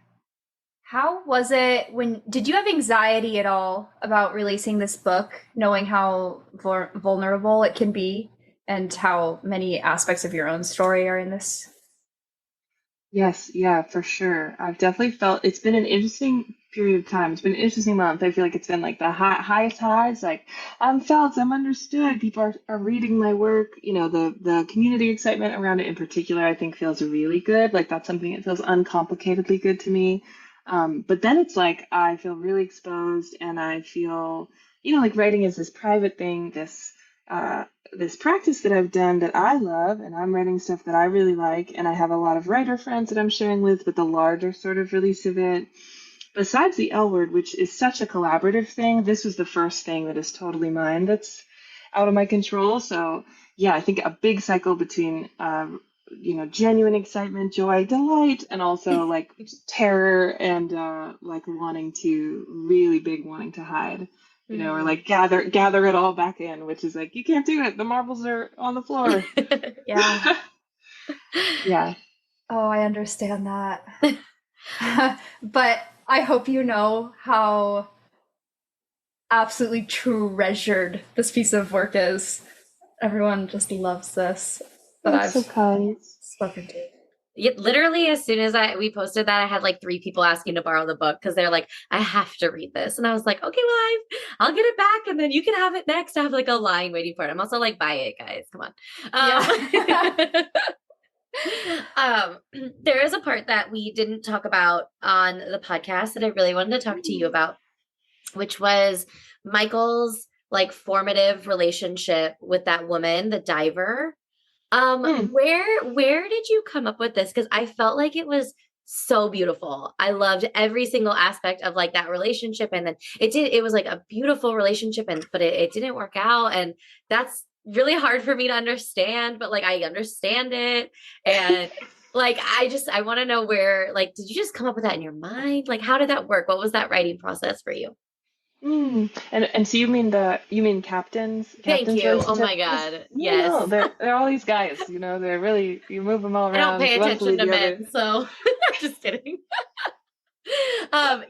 How was it did you have anxiety at all about releasing this book, knowing how vulnerable it can be and how many aspects of your own story are in this? Yes, yeah, for sure. I've definitely felt it's been an interesting period of time. It's been an interesting month. I feel like it's been like the highest highs. Like I'm understood. People are reading my work. You know, the community excitement around it in particular, I think feels really good. Like that's something that feels uncomplicatedly good to me. But then it's like I feel really exposed, and I feel, like writing is this private thing, this practice that I've done that I love, and I'm writing stuff that I really like, and I have a lot of writer friends that I'm sharing with, but the larger sort of release of it, besides the L Word, which is such a collaborative thing, this was the first thing that is totally mine that's out of my control. So yeah, I think a big cycle between genuine excitement, joy, delight, and also like terror and like wanting to hide, or like gather it all back in, which is like, you can't do it. The marbles are on the floor. Yeah. Yeah. Oh, I understand that. But I hope you know how absolutely treasured this piece of work is. Everyone just loves this that That's so kind. spoken to. Yeah, literally, as soon as we posted that, I had like 3 people asking to borrow the book because they're like, I have to read this. And I was like, okay, well, I'll get it back and then you can have it next. I have like a line waiting for it. I'm also like, buy it, guys. Come on. Yeah. um, there is a part that we didn't talk about on the podcast that I really wanted to talk to you about, which was Michael's like formative relationship with that woman, the diver. Hmm. Where did you come up with this? Because I felt like it was so beautiful. I loved every single aspect of like that relationship. And then it was like a beautiful relationship, but it didn't work out. And that's really hard for me to understand, but like I understand it. And like I want to know where, like, did you just come up with that in your mind? Like, how did that work? What was that writing process for you? And so you mean Thank captain's you. Oh relationship? my Because God. no, Yes. they're all these guys, they're really, you move them all I don't around pay one to attention lead to the men, other. so just kidding.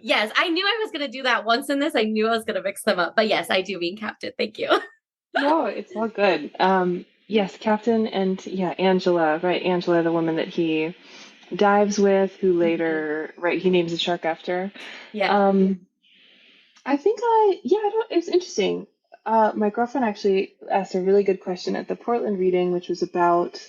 Yes, I knew I was gonna do that once in this. I knew I was gonna mix them up. But yes, I do mean captain. Thank you. No, it's all good. Yes, Captain and yeah, Angela, right? Angela, the woman that he dives with, who Mhm. later, right, he names the shark after. Yeah. Um, I don't, it's interesting. My girlfriend actually asked a really good question at the Portland reading, which was about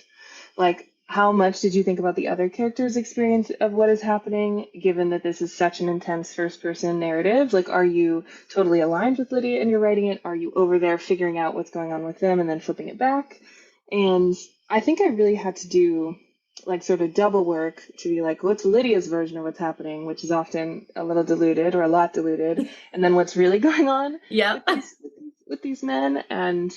like how much did you think about the other characters' experience of what is happening, given that this is such an intense first person narrative? Like, are you totally aligned with Lydia and you're writing it? Are you over there figuring out what's going on with them and then flipping it back? And I think I really had to do like sort of double work to be like, what's Lydia's version of what's happening, which is often a little diluted or a lot diluted, and then what's really going on Yep. with these men. And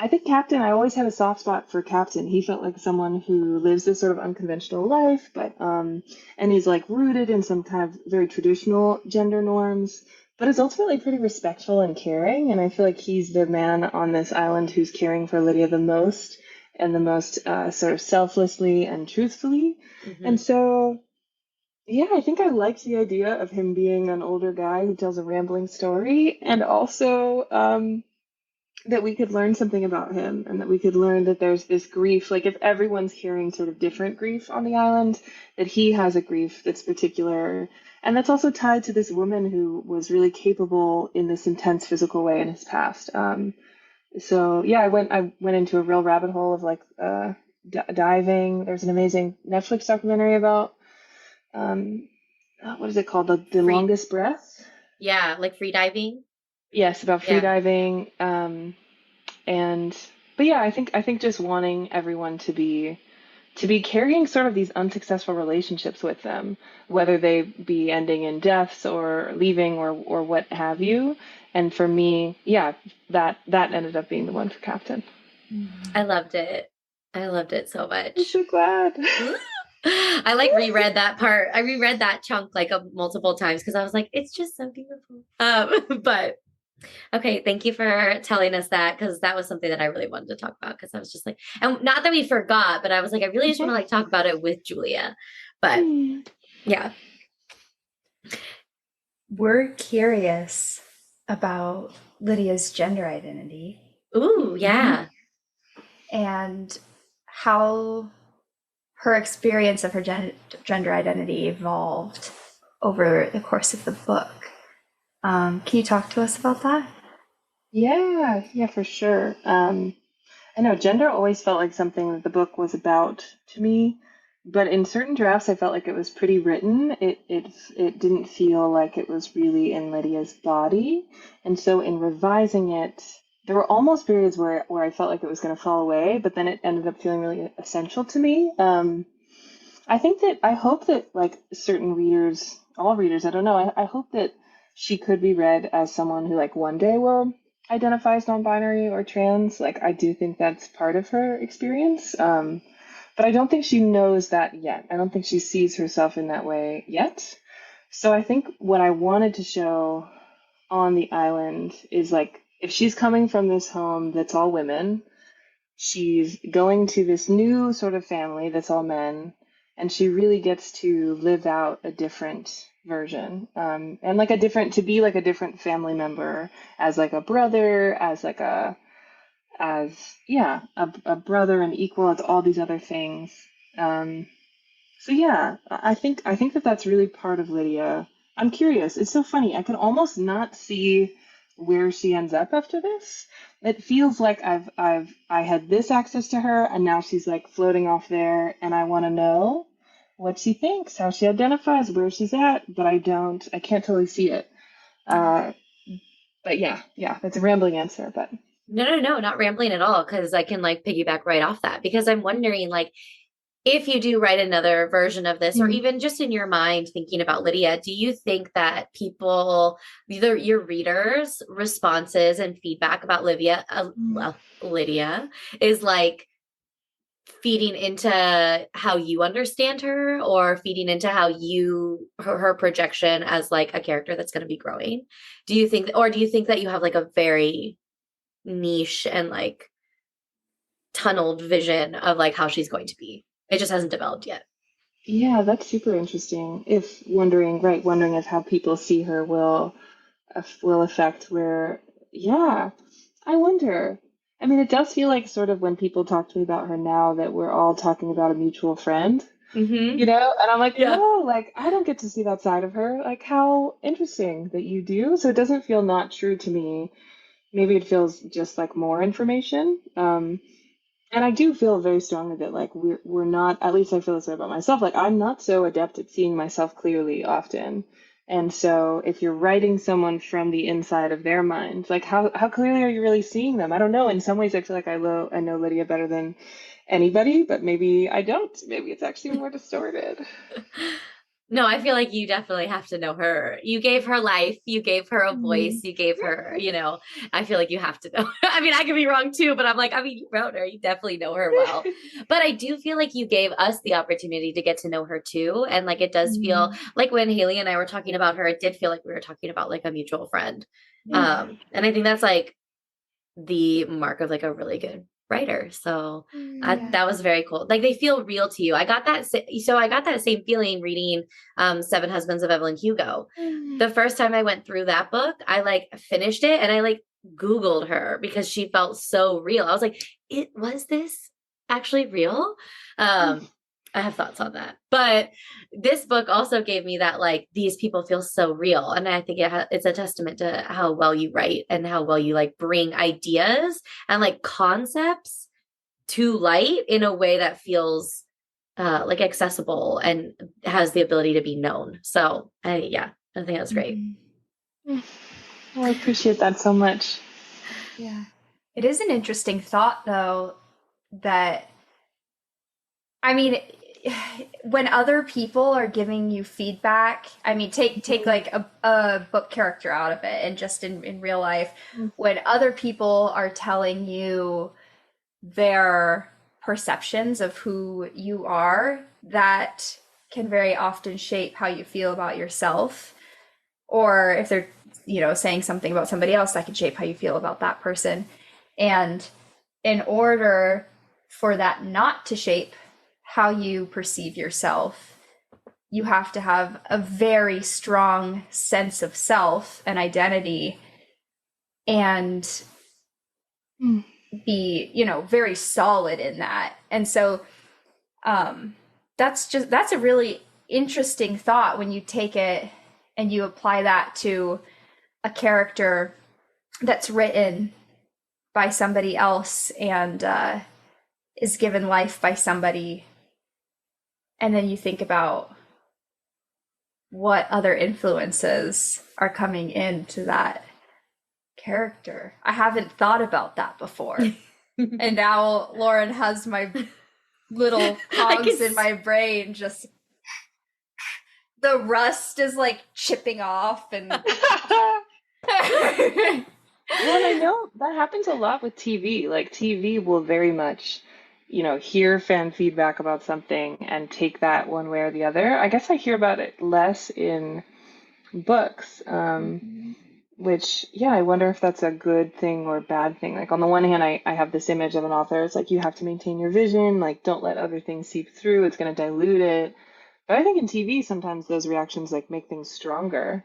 I think Captain, I always had a soft spot for Captain. He felt like someone who lives this sort of unconventional life, but and he's like rooted in some kind of very traditional gender norms, but is ultimately pretty respectful and caring. And I feel like he's the man on this island who's caring for Lydia the most and the most sort of selflessly and truthfully. And Hmm. so, yeah, I think I liked the idea of him being an older guy who tells a rambling story, and also that we could learn something about him and that we could learn that there's this grief. Like, if everyone's hearing sort of different grief on the island, that he has a grief that's particular. And that's also tied to this woman who was really capable in this intense physical way in his past. So yeah, I went into a real rabbit hole of like diving. There's an amazing Netflix documentary about um, what is it called? The Free, longest breath. yeah, like free diving. Yes, about free Yeah. diving. And but yeah, I think just wanting everyone to be carrying sort of these unsuccessful relationships with them, whether they be ending in deaths or leaving or what have you. And for me, yeah, that ended up being the one for Captain. I loved it. I loved it so I'm much. so glad. I like reread that part. I reread that chunk like multiple times because I was like, it's just so beautiful. But okay, thank you for telling us that because that was something that I really wanted to talk about because I was just like, and not that we forgot, but I was like, I really just want to like talk about it with Julia. But Hmm. yeah. We're curious about Lydia's gender identity Ooh, Mhm. yeah. and how her experience of her gender identity evolved over the course of the book. Can you talk to us about that? Yeah, for sure. I know gender always felt like something that the book was about to me, but in certain drafts, I felt like it was pretty written. It didn't feel like it was really in Lydia's body, and so in revising it, there were almost periods where I felt like it was going to fall away, but then it ended up feeling really essential to me. I hope that like certain readers, all readers, I don't know, I hope that she could be read as someone who like one day will identify as non-binary or trans. Like I do think that's part of her experience. But I don't think she knows that yet. I don't think she sees herself in that way yet. So I think what I wanted to show on the island is like if she's coming from this home that's all women, she's going to this new sort of family that's all men, and she really gets to live out a different version, and like a different to be like a different family member, as like a brother, as like as yeah a brother and equal to all these other things. So yeah, I think that that's really part of Lydia. I'm curious. It's so funny. I can almost not see where she ends up after this. It feels like I had this access to her, and now she's like floating off there, and I want to know what she thinks, how she identifies, where she's at, but I can't totally see it. But yeah, that's a rambling answer, but. No, not rambling at all. Cause I can like piggyback right off that because I'm wondering like, if you do write another version of this, or even just in your mind thinking about Lydia, do you think that people, either your readers' responses and feedback about Lydia is like feeding into how you understand her, or feeding into how her projection as like a character that's going to be growing? Do you think that you have like a very niche and like tunneled vision of like how she's going to be? It just hasn't developed yet. Yeah, that's super interesting. If wondering if how people see her will affect where, yeah, I wonder. I mean, it does feel like sort of when people talk to me about her now that we're all talking about a mutual friend, Mm-hmm. And I'm like, Yeah. no, like I don't get to see that side of her. Like, how interesting that you do. So it doesn't feel not true to me. Maybe it feels just like more information. And I do feel very strongly that like we're not, at least I feel this way about myself, like I'm not so adept at seeing myself clearly often. And so if you're writing someone from the inside of their mind, like how clearly are you really seeing them? I don't know. In some ways I feel like I know Lydia better than anybody, but maybe I don't. Maybe it's actually more distorted. No, I feel like you definitely have to know her. You gave her life, you gave her a voice, you gave her, I feel like you have to know. I mean, I could be wrong too, but I'm like, I mean, you wrote her, you definitely know her well. But I do feel like you gave us the opportunity to get to know her too. And like, it does feel like when Haylie and I were talking about her, it did feel like we were talking about like a mutual friend. And I think that's like the mark of like a really good writer. So that was very cool. Like they feel real to you. I got that. So I got that same feeling reading Seven Husbands of Evelyn Hugo. The first time I went through that book, I like finished it and I like Googled her because she felt so real. I was like, was this actually real? I have thoughts on that. But this book also gave me that, like, these people feel so real. And I think it's a testament to how well you write and how well you like bring ideas and like concepts to light in a way that feels like accessible and has the ability to be known. So I think that's great. Well, I appreciate that so much. Yeah. It is an interesting thought though, that I mean, when other people are giving you feedback, I mean, take like a book character out of it and just in real life, when other people are telling you their perceptions of who you are, that can very often shape how you feel about yourself. Or if they're, saying something about somebody else, that can shape how you feel about that person. And in order for that not to shape how you perceive yourself, you have to have a very strong sense of self and identity and be, very solid in that. And so that's a really interesting thought when you take it and you apply that to a character that's written by somebody else and is given life by somebody. And then you think about what other influences are coming into that character. I haven't thought about that before. And now Lauren has my little cogs in my brain, just the rust is like chipping off and Well, I know that happens a lot with TV. Like TV will very much, hear fan feedback about something and take that one way or the other. I guess I hear about it less in books, which, I wonder if that's a good thing or a bad thing. Like on the one hand, I have this image of an author. It's like you have to maintain your vision, like don't let other things seep through. It's going to dilute it. But I think in TV, sometimes those reactions like make things stronger.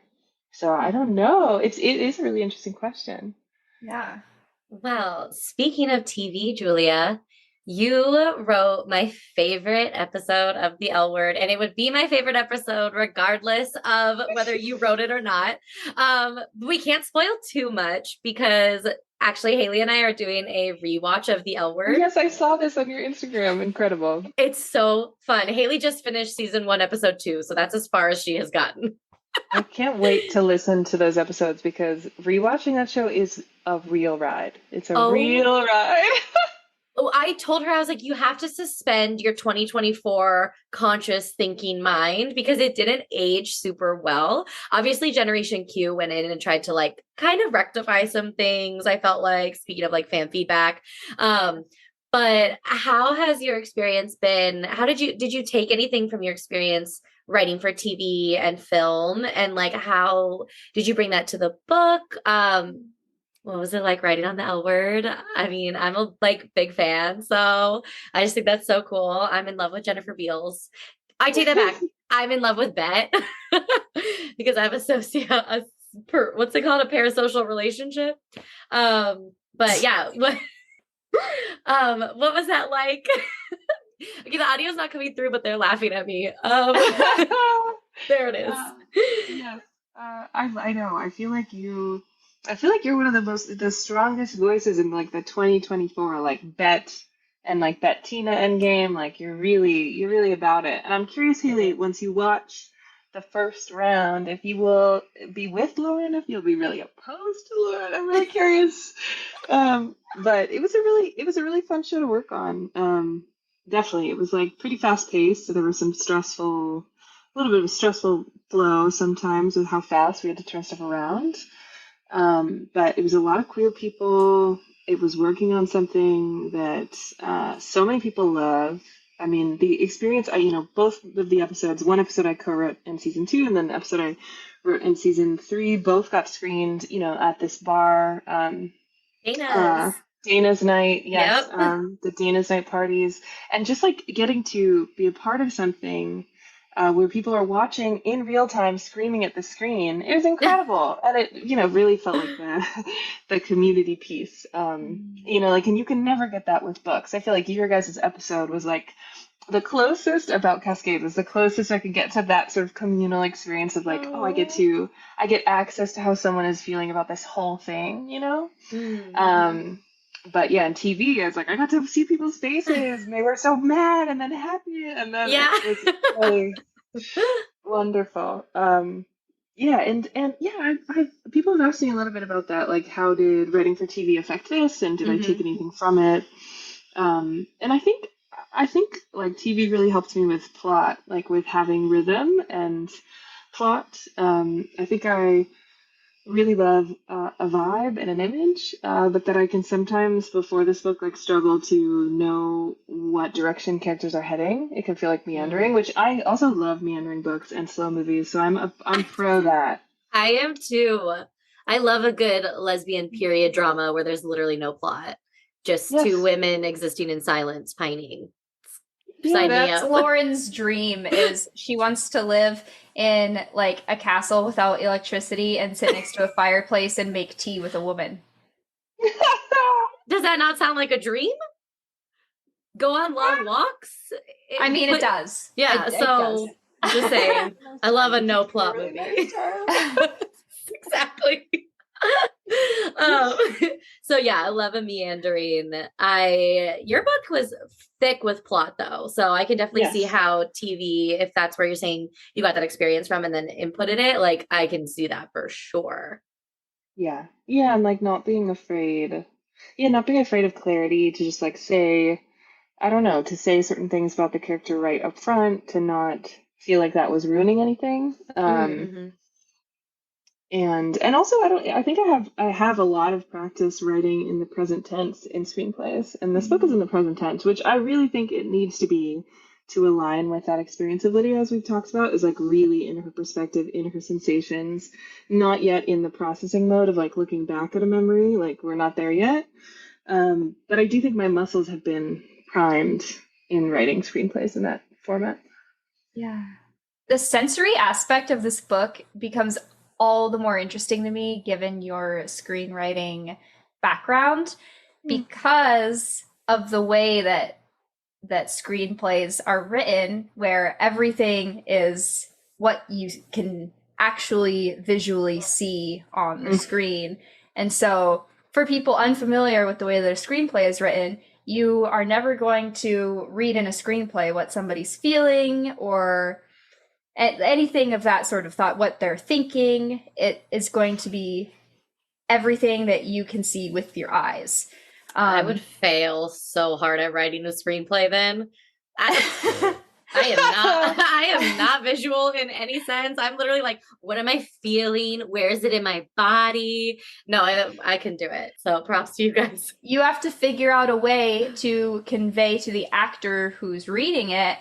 So I don't know. It is a really interesting question. Yeah. Well, speaking of TV, Julia, You wrote my favorite episode of The L Word, and it would be my favorite episode regardless of whether you wrote it or not. We can't spoil too much because actually Haylie and I are doing a rewatch of The L Word. Yes, I saw this on your Instagram. Incredible. It's so fun. Haylie just finished season 1, episode 2, so that's as far as she has gotten. I can't wait to listen to those episodes because rewatching that show is a real ride. It's a real ride. Oh, I told her, I was like, you have to suspend your 2024 conscious thinking mind because it didn't age super well. Obviously, Generation Q went in and tried to like kind of rectify some things. I felt like, speaking of like fan feedback. But how has your experience been? How did you take anything from your experience writing for TV and film? And like, how did you bring that to the book? What was it like writing on the L Word? I mean, I'm a like big fan, so I just think that's so cool. I'm in love with Jennifer Beals. I take that back. I'm in love with Bet because I have what's it called? A parasocial relationship. But yeah, what was that like? Okay, the audio's not coming through, but they're laughing at me. There it is. Yes, I know. I feel like you're one of the strongest voices in like the 2024 like Bet and like Bettina Endgame. Like you're really about it. And I'm curious, Haylie, once you watch the first round, if you will be with Lauren, if you'll be really opposed to Lauren. I'm really curious. But it was a really fun show to work on. Definitely, it was like pretty fast paced, so there was a little bit of a stressful flow sometimes with how fast we had to turn stuff around. But it was a lot of queer people. It was working on something that so many people love. I mean, the experience, both of the episodes, one episode I co-wrote in season 2, and then the episode I wrote in season 3, both got screened, at this bar. Dana's night, yes. Yep. The Dana's night parties. And just like getting to be a part of something where people are watching in real time, screaming at the screen. It was incredible, and it, really felt like the community piece. And you can never get that with books. I feel like your guys' episode was like the closest about Cascade was the closest I could get to that sort of communal experience of like, I get access to how someone is feeling about this whole thing, But yeah, on TV, I was like, I got to see people's faces, and they were so mad and then happy, and then it was really wonderful. Yeah, and yeah, people have asked me a little bit about that, like how did writing for TV affect this, and did I take anything from it? And I think like TV really helped me with plot, like with having rhythm and plot. I think I really love a vibe and an image, but that I can sometimes before this book like struggle to know what direction characters are heading. It can feel like meandering, which I also love meandering books and slow movies, so I'm pro that. I am too. I love a good lesbian period drama where there's literally no plot, just two women existing in silence, pining. Yeah, that's Lauren's dream. Is she wants to live in like a castle without electricity and sit next to a fireplace and make tea with a woman. Does that not sound like a dream? Go on long walks? It does. Yeah, it does. Just saying. I love a no plot movie. Exactly. So yeah, I love a meandering. Your book was thick with plot though, so I can definitely see how TV, if that's where you're saying you got that experience from and then inputted it, like I can see that for sure. Yeah, and like not being afraid of clarity, to just like say, I don't know, to say certain things about the character right up front, to not feel like that was ruining anything. And also I think I have a lot of practice writing in the present tense in screenplays, and this book is in the present tense, which I really think it needs to be to align with that experience of Lydia, as we've talked about, is like really in her perspective, in her sensations, not yet in the processing mode of like looking back at a memory, like we're not there yet. But I do think my muscles have been primed in writing screenplays in that format. Yeah. The sensory aspect of this book becomes all the more interesting to me given your screenwriting background, because of the way that screenplays are written, where everything is what you can actually visually see on the screen. And so for people unfamiliar with the way that a screenplay is written, you are never going to read in a screenplay what somebody's feeling or anything of that sort of thought, what they're thinking. It is going to be everything that you can see with your eyes. I would fail so hard at writing a screenplay then. I am not visual in any sense. I'm literally like, what am I feeling? Where is it in my body? No, I can do it. So props to you guys. You have to figure out a way to convey to the actor who's reading it,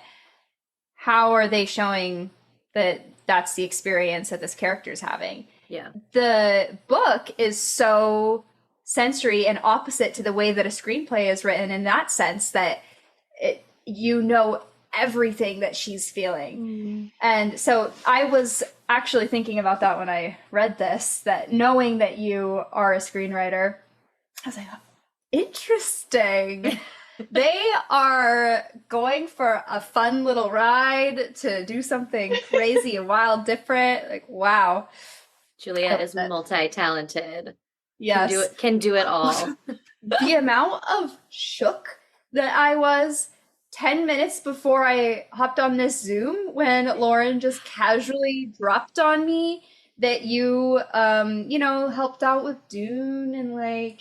how are they showing that that's the experience that this character is having. Yeah. The book is so sensory and opposite to the way that a screenplay is written in that sense that you know everything that she's feeling. And so I was actually thinking about that when I read this, that knowing that you are a screenwriter, I was like, interesting. They are going for a fun little ride to do something crazy and wild, different. Like, wow. Julia is multi-talented. Yes. Can do it all. The amount of shook that I was 10 minutes before I hopped on this Zoom when Lauren just casually dropped on me that you, helped out with Dune and like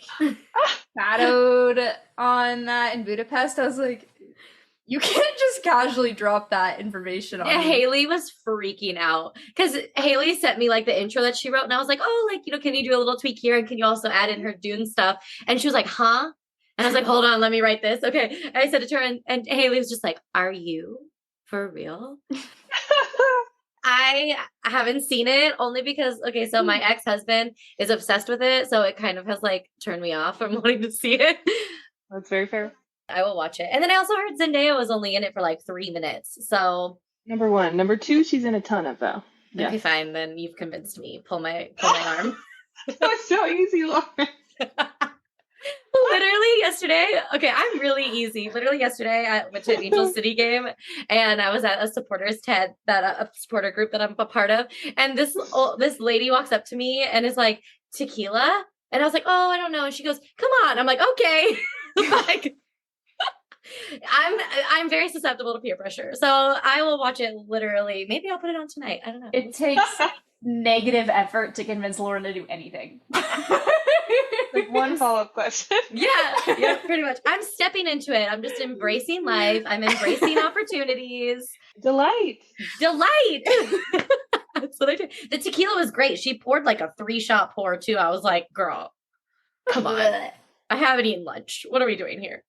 shadowed on that in Budapest. I was like, you can't just casually drop that information on me. Haylie was freaking out because Haylie sent me like the intro that she wrote, and I was like, oh, like, can you do a little tweak here, and can you also add in her Dune stuff? And she was like, huh? And I was like, hold on, let me write this. Okay. And I said it to her, and Haylie was just like, are you for real? I haven't seen it only because, okay, so my ex-husband is obsessed with it, so it kind of has like turned me off from wanting to see it. That's very fair. I will watch it. And then I also heard Zendaya was only in it for like 3 minutes. So Number 1. Number 2, she's in a ton of though. Okay, Yes. fine. Then you've convinced me. Pull my arm. That's so easy, Lauren. Literally yesterday. Okay, I'm really easy. Literally yesterday, I went to an Angel City game, and I was at a supporters tent, a supporter group that I'm a part of. And this lady walks up to me and is like, tequila? And I was like, oh, I don't know. And she goes, come on. I'm like, okay. Like, I'm very susceptible to peer pressure, so I will watch it literally. Maybe I'll put it on tonight. I don't know. It takes negative effort to convince Lauren to do anything. Like one follow-up question. Yeah, pretty much. I'm stepping into it. I'm just embracing life. I'm embracing opportunities. Delight. That's what I do. The tequila was great. She poured like a 3-shot pour too. I was like, girl, come on. I haven't eaten lunch. What are we doing here?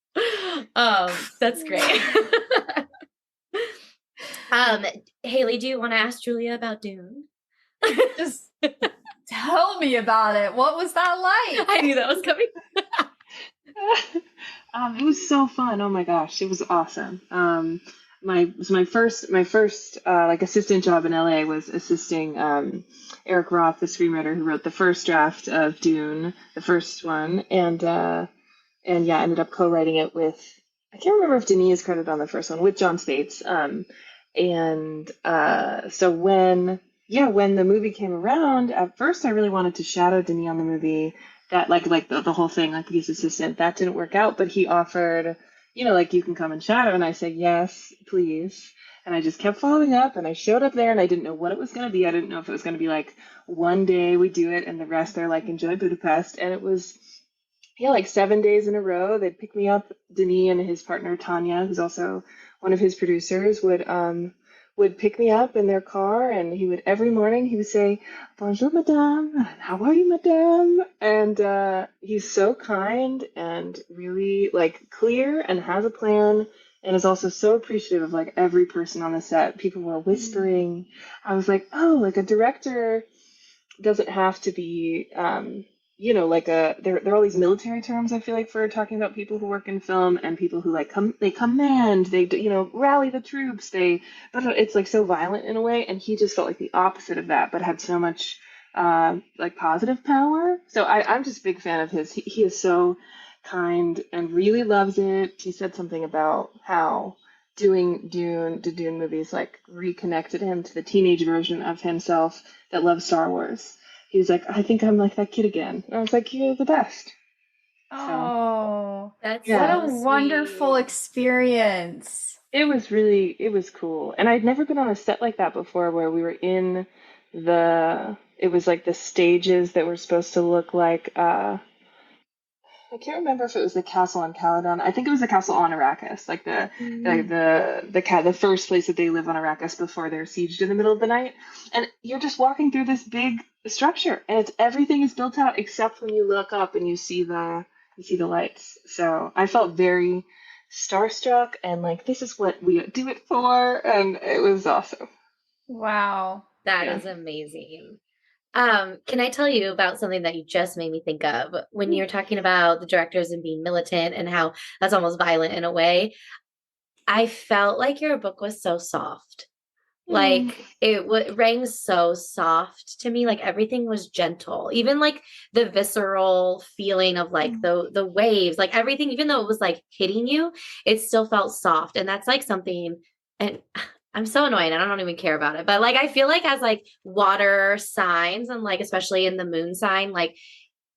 That's great. Haylie, do you want to ask Julia about Dune? Just tell me about it. What was that like? I knew that was coming. It was so fun. Oh my gosh, it was awesome. My first like assistant job in LA was assisting Eric Roth, the screenwriter who wrote the first draft of Dune, the first one, and yeah, ended up co-writing it with, I can't remember if Denis is credited on the first one, with John Spates. So when the movie came around, at first I really wanted to shadow Denis on the movie, that like the whole thing, like his assistant. That didn't work out, but he offered, like, you can come and shadow, and I said, yes, please. And I just kept following up, and I showed up there, and I didn't know what it was going to be. I didn't know if it was going to be like one day we do it and the rest they're like, enjoy Budapest. And it was, like 7 days in a row. They'd pick me up. Denis and his partner Tanya, who's also one of his producers, would pick me up in their car, and every morning he would say, bonjour madame, how are you madame? And he's so kind and really like clear and has a plan, and is also so appreciative of like every person on the set. People were whispering. I was like, oh, like a director doesn't have to be like there are all these military terms, I feel like, for talking about people who work in film, and people who like they command, they rally the troops, but it's like so violent in a way, and he just felt like the opposite of that, but had so much like positive power. So I'm just a big fan of his. He is so kind, and really loves it. She said something about how doing the Dune movies, like reconnected him to the teenage version of himself that loves Star Wars. He was like, I think I'm like that kid again. And I was like, you're the best. So, Oh, That's what yeah, a so wonderful sweet. it experience. it was cool. And I'd never been on a set like that before where we were in it was like the stages that were supposed to look like, I can't remember if it was the castle on Caledon. I think it was the castle on Arrakis, like the first place that they live on Arrakis before they're sieged in the middle of the night. And you're just walking through this big structure, and everything is built out except when you look up and you see the lights. So I felt very starstruck and like this is what we do it for, and it was awesome. Wow. That Yeah. is amazing. Can I tell you about something that you just made me think of when you're talking about the directors and being militant and how that's almost violent in a way? I felt like your book was so soft. Mm. Like it rang so soft to me. Like everything was gentle, even like the visceral feeling of like the waves, like everything, even though it was like hitting you, it still felt soft. And that's like something. And I'm so annoyed. I don't even care about it. But like I feel like as like water signs and like especially in the moon sign, like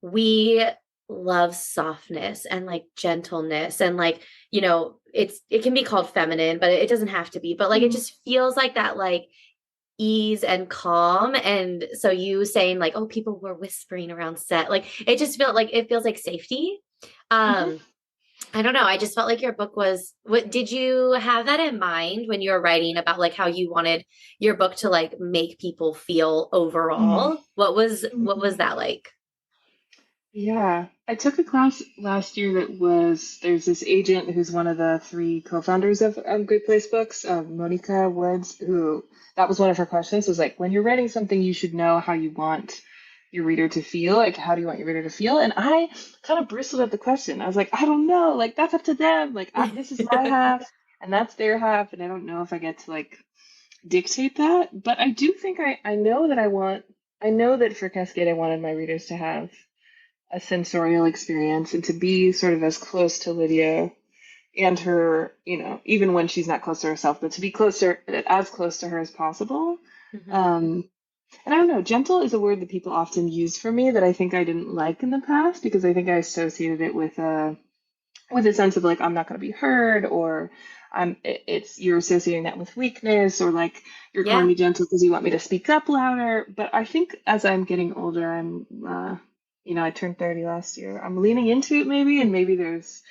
we love softness and like gentleness and like it can be called feminine but it doesn't have to be, but like it just feels like that like ease and calm. And so you saying like, oh, people were whispering around set, like it feels like safety. Mhm. I don't know, I just felt like your book was, what did you have that in mind when you were writing about like how you wanted your book to like make people feel overall? What was that like? Yeah, I took a class last year there's this agent who's one of the three co-founders of Great Place Books, Monica Woods, who that was one of her questions was like, when you're writing something, you should know how you want your reader to feel. Like, how do you want your reader to feel? And I kind of bristled at the question. I was like, I don't know. Like, that's up to them. Like, this is my half and that's their half. And I don't know if I get to like dictate that. But I do think I know that I know that for Cascade, I wanted my readers to have a sensorial experience and to be sort of as close to Lydia and her, even when she's not close to herself, but to be as close to her as possible. Mhm. And I don't know, gentle is a word that people often use for me that I think I didn't like in the past because I think I associated it with a sense of like I'm not going to be heard, or it's you're associating that with weakness, or like you're calling Yeah. me gentle because you want me to speak up louder. But I think as I'm getting older, I turned 30 last year. I'm leaning into it maybe, and maybe there's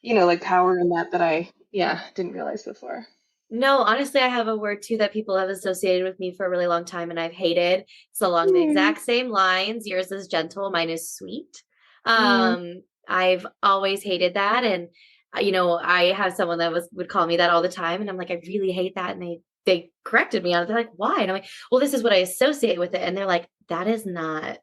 like power in that I didn't realize before. No, honestly, I have a word too that people have associated with me for a really long time and I've hated. It's along the Mm, exact same lines. Yours is gentle, mine is sweet. mm, I've always hated that. And I have someone that would call me that all the time. And I'm like, I really hate that. And they corrected me on it. They're like, why? And I'm like, well, this is what I associate with it. And they're like, that is not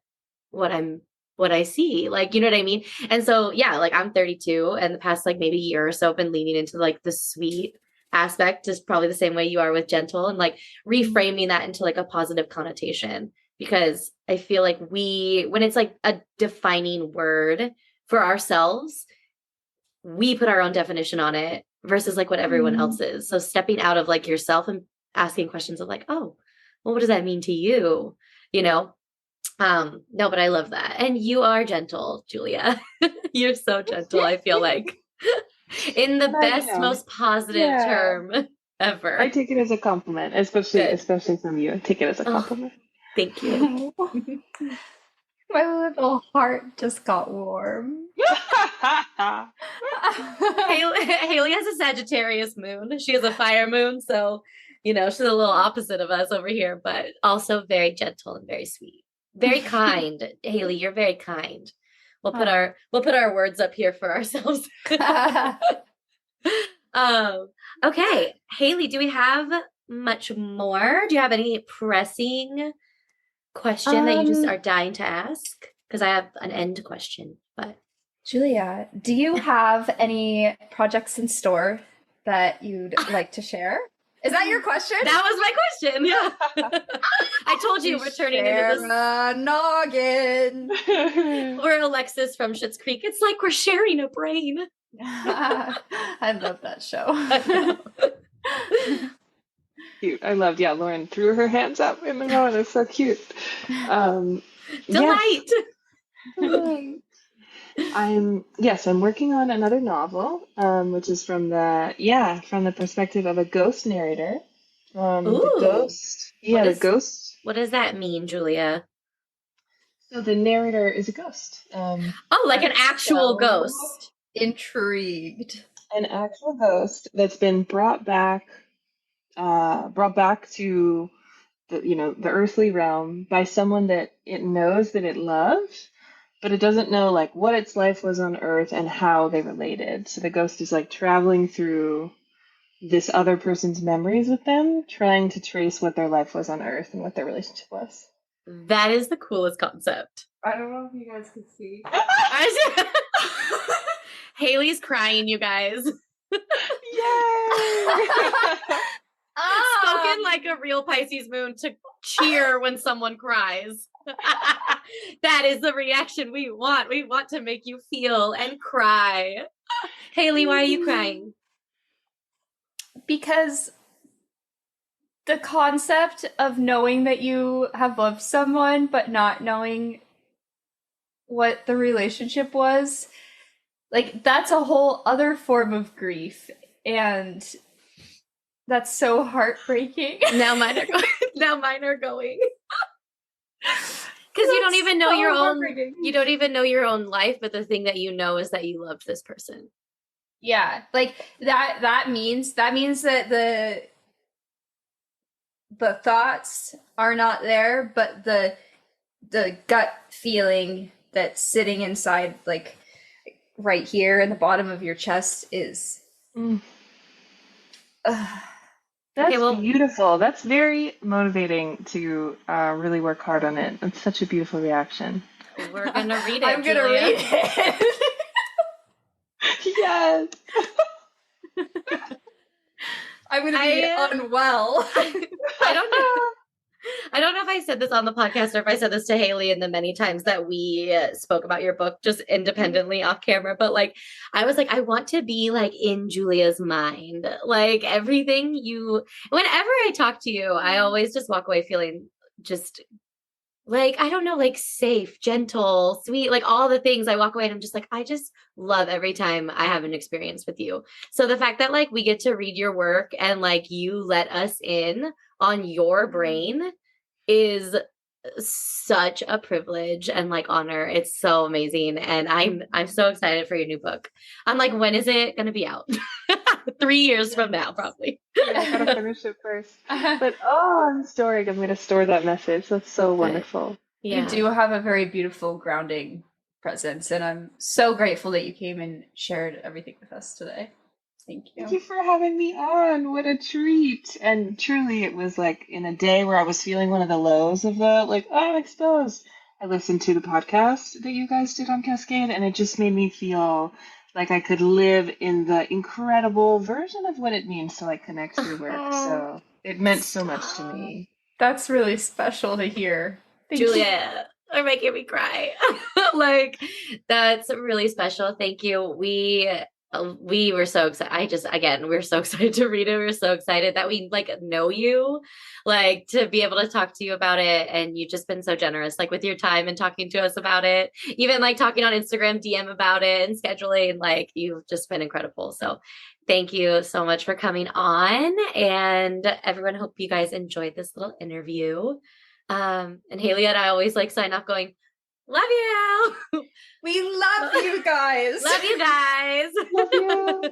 what I see. Like, you know what I mean? And so yeah, like I'm 32 and the past like maybe year or so I've been leaning into like the sweet aspect, just probably the same way you are with gentle, and like reframing that into like a positive connotation, because I feel like when it's like a defining word for ourselves, we put our own definition on it versus like what everyone mm. else is. So stepping out of like yourself and asking questions of like, oh, well, what does that mean to you? You know, no, but I love that. And you are gentle, Julia. You're so gentle, I feel like. In the And best, most positive yeah, term I ever. take it as a compliment, Good. especially from you. I take it as a Oh, compliment. thank you. My little heart just got warm. Haylie has a Sagittarius moon. She has a fire moon, so she's a little opposite of us over here, but also very gentle and very sweet. Very kind. Haylie, you're very kind. We'll put our words up here for ourselves. Um, okay. Haylie, do we have much more? Do you have any pressing question that you just um, are dying to ask? Because I have an end question, but Julia, do you have any projects in store that you'd like to share? Is that your question? that was my question. Yeah. I told you we're turning into this. Noggin. We're Alexis from Schitt's Creek. It's like we're sharing a brain. I love that show. Cute. I loved, Lauren threw her hands up in the moment. It's so cute. Delight. Delight. I'm working on another novel, which is from the perspective of a ghost narrator. The ghost. What does that mean, Julia? So the narrator is a ghost. Like an actual ghost. Intrigued. An actual ghost that's been brought back to the earthly realm by someone that it knows that it loved, but it doesn't know like what its life was on Earth and how they related. So the ghost is like traveling through this other person's memories with them, trying to trace what their life was on Earth and what their relationship was. That is the coolest concept. I don't know if you guys can see. Haylie's crying, you guys. Yay! Spoken like a real Pisces moon to cheer when someone cries. That is the reaction we want. We want to make you feel and cry. Haylie, why are you crying? Because the concept of knowing that you have loved someone but not knowing what the relationship was, like that's a whole other form of grief, and that's so heartbreaking. Now mine are going. Because you don't even know your own. You don't even know your own life, but the thing that you know is that you loved this person. Yeah, like that means that the thoughts are not there, but the gut feeling that's sitting inside, like right here in the bottom of your chest, is. That's beautiful. That's very motivating to really work hard on it. It's such a beautiful reaction. We're gonna read it. I'm gonna read it. Yes. I'm gonna be unwell. I don't know if I said this on the podcast or if I said this to Haylie in the many times that we spoke about your book just independently off camera, but like I was like, I want to be like in Julia's mind. Like everything whenever I talk to you, I always just walk away feeling just like, I don't know, like safe, gentle, sweet, like all the things. I walk away and I'm just like, I just love every time I have an experience with you. So the fact that like we get to read your work and like you let us in on your brain is such a privilege and like honor. It's so amazing. And I'm so excited for your new book. I'm like, when is it going to be out? 3 years from now, probably. I gotta finish it first. But I'm storing. I'm gonna store that message. That's so wonderful. Yeah. You do have a very beautiful grounding presence, and I'm so grateful that you came and shared everything with us today. Thank you. Thank you for having me on. What a treat. And truly, it was like in a day where I was feeling one of the lows of the, like, oh, I'm exposed. I listened to the podcast that you guys did on Cascade, and it just made me feel like I could live in the incredible version of what it means to, like, connect through work. So it meant so much to me. That's really special to hear. Julia, you're making me cry. Like, that's really special. Thank you. We were so excited. We're so excited to read it. We're so excited that we like know you, like to be able to talk to you about it. And you've just been so generous, like with your time and talking to us about it, even like talking on Instagram DM about it and scheduling, like you've just been incredible. So thank you so much for coming on, and everyone, hope you guys enjoyed this little interview. And Haylie and I always like sign off going, love you. We love you guys. Love you guys. Love you.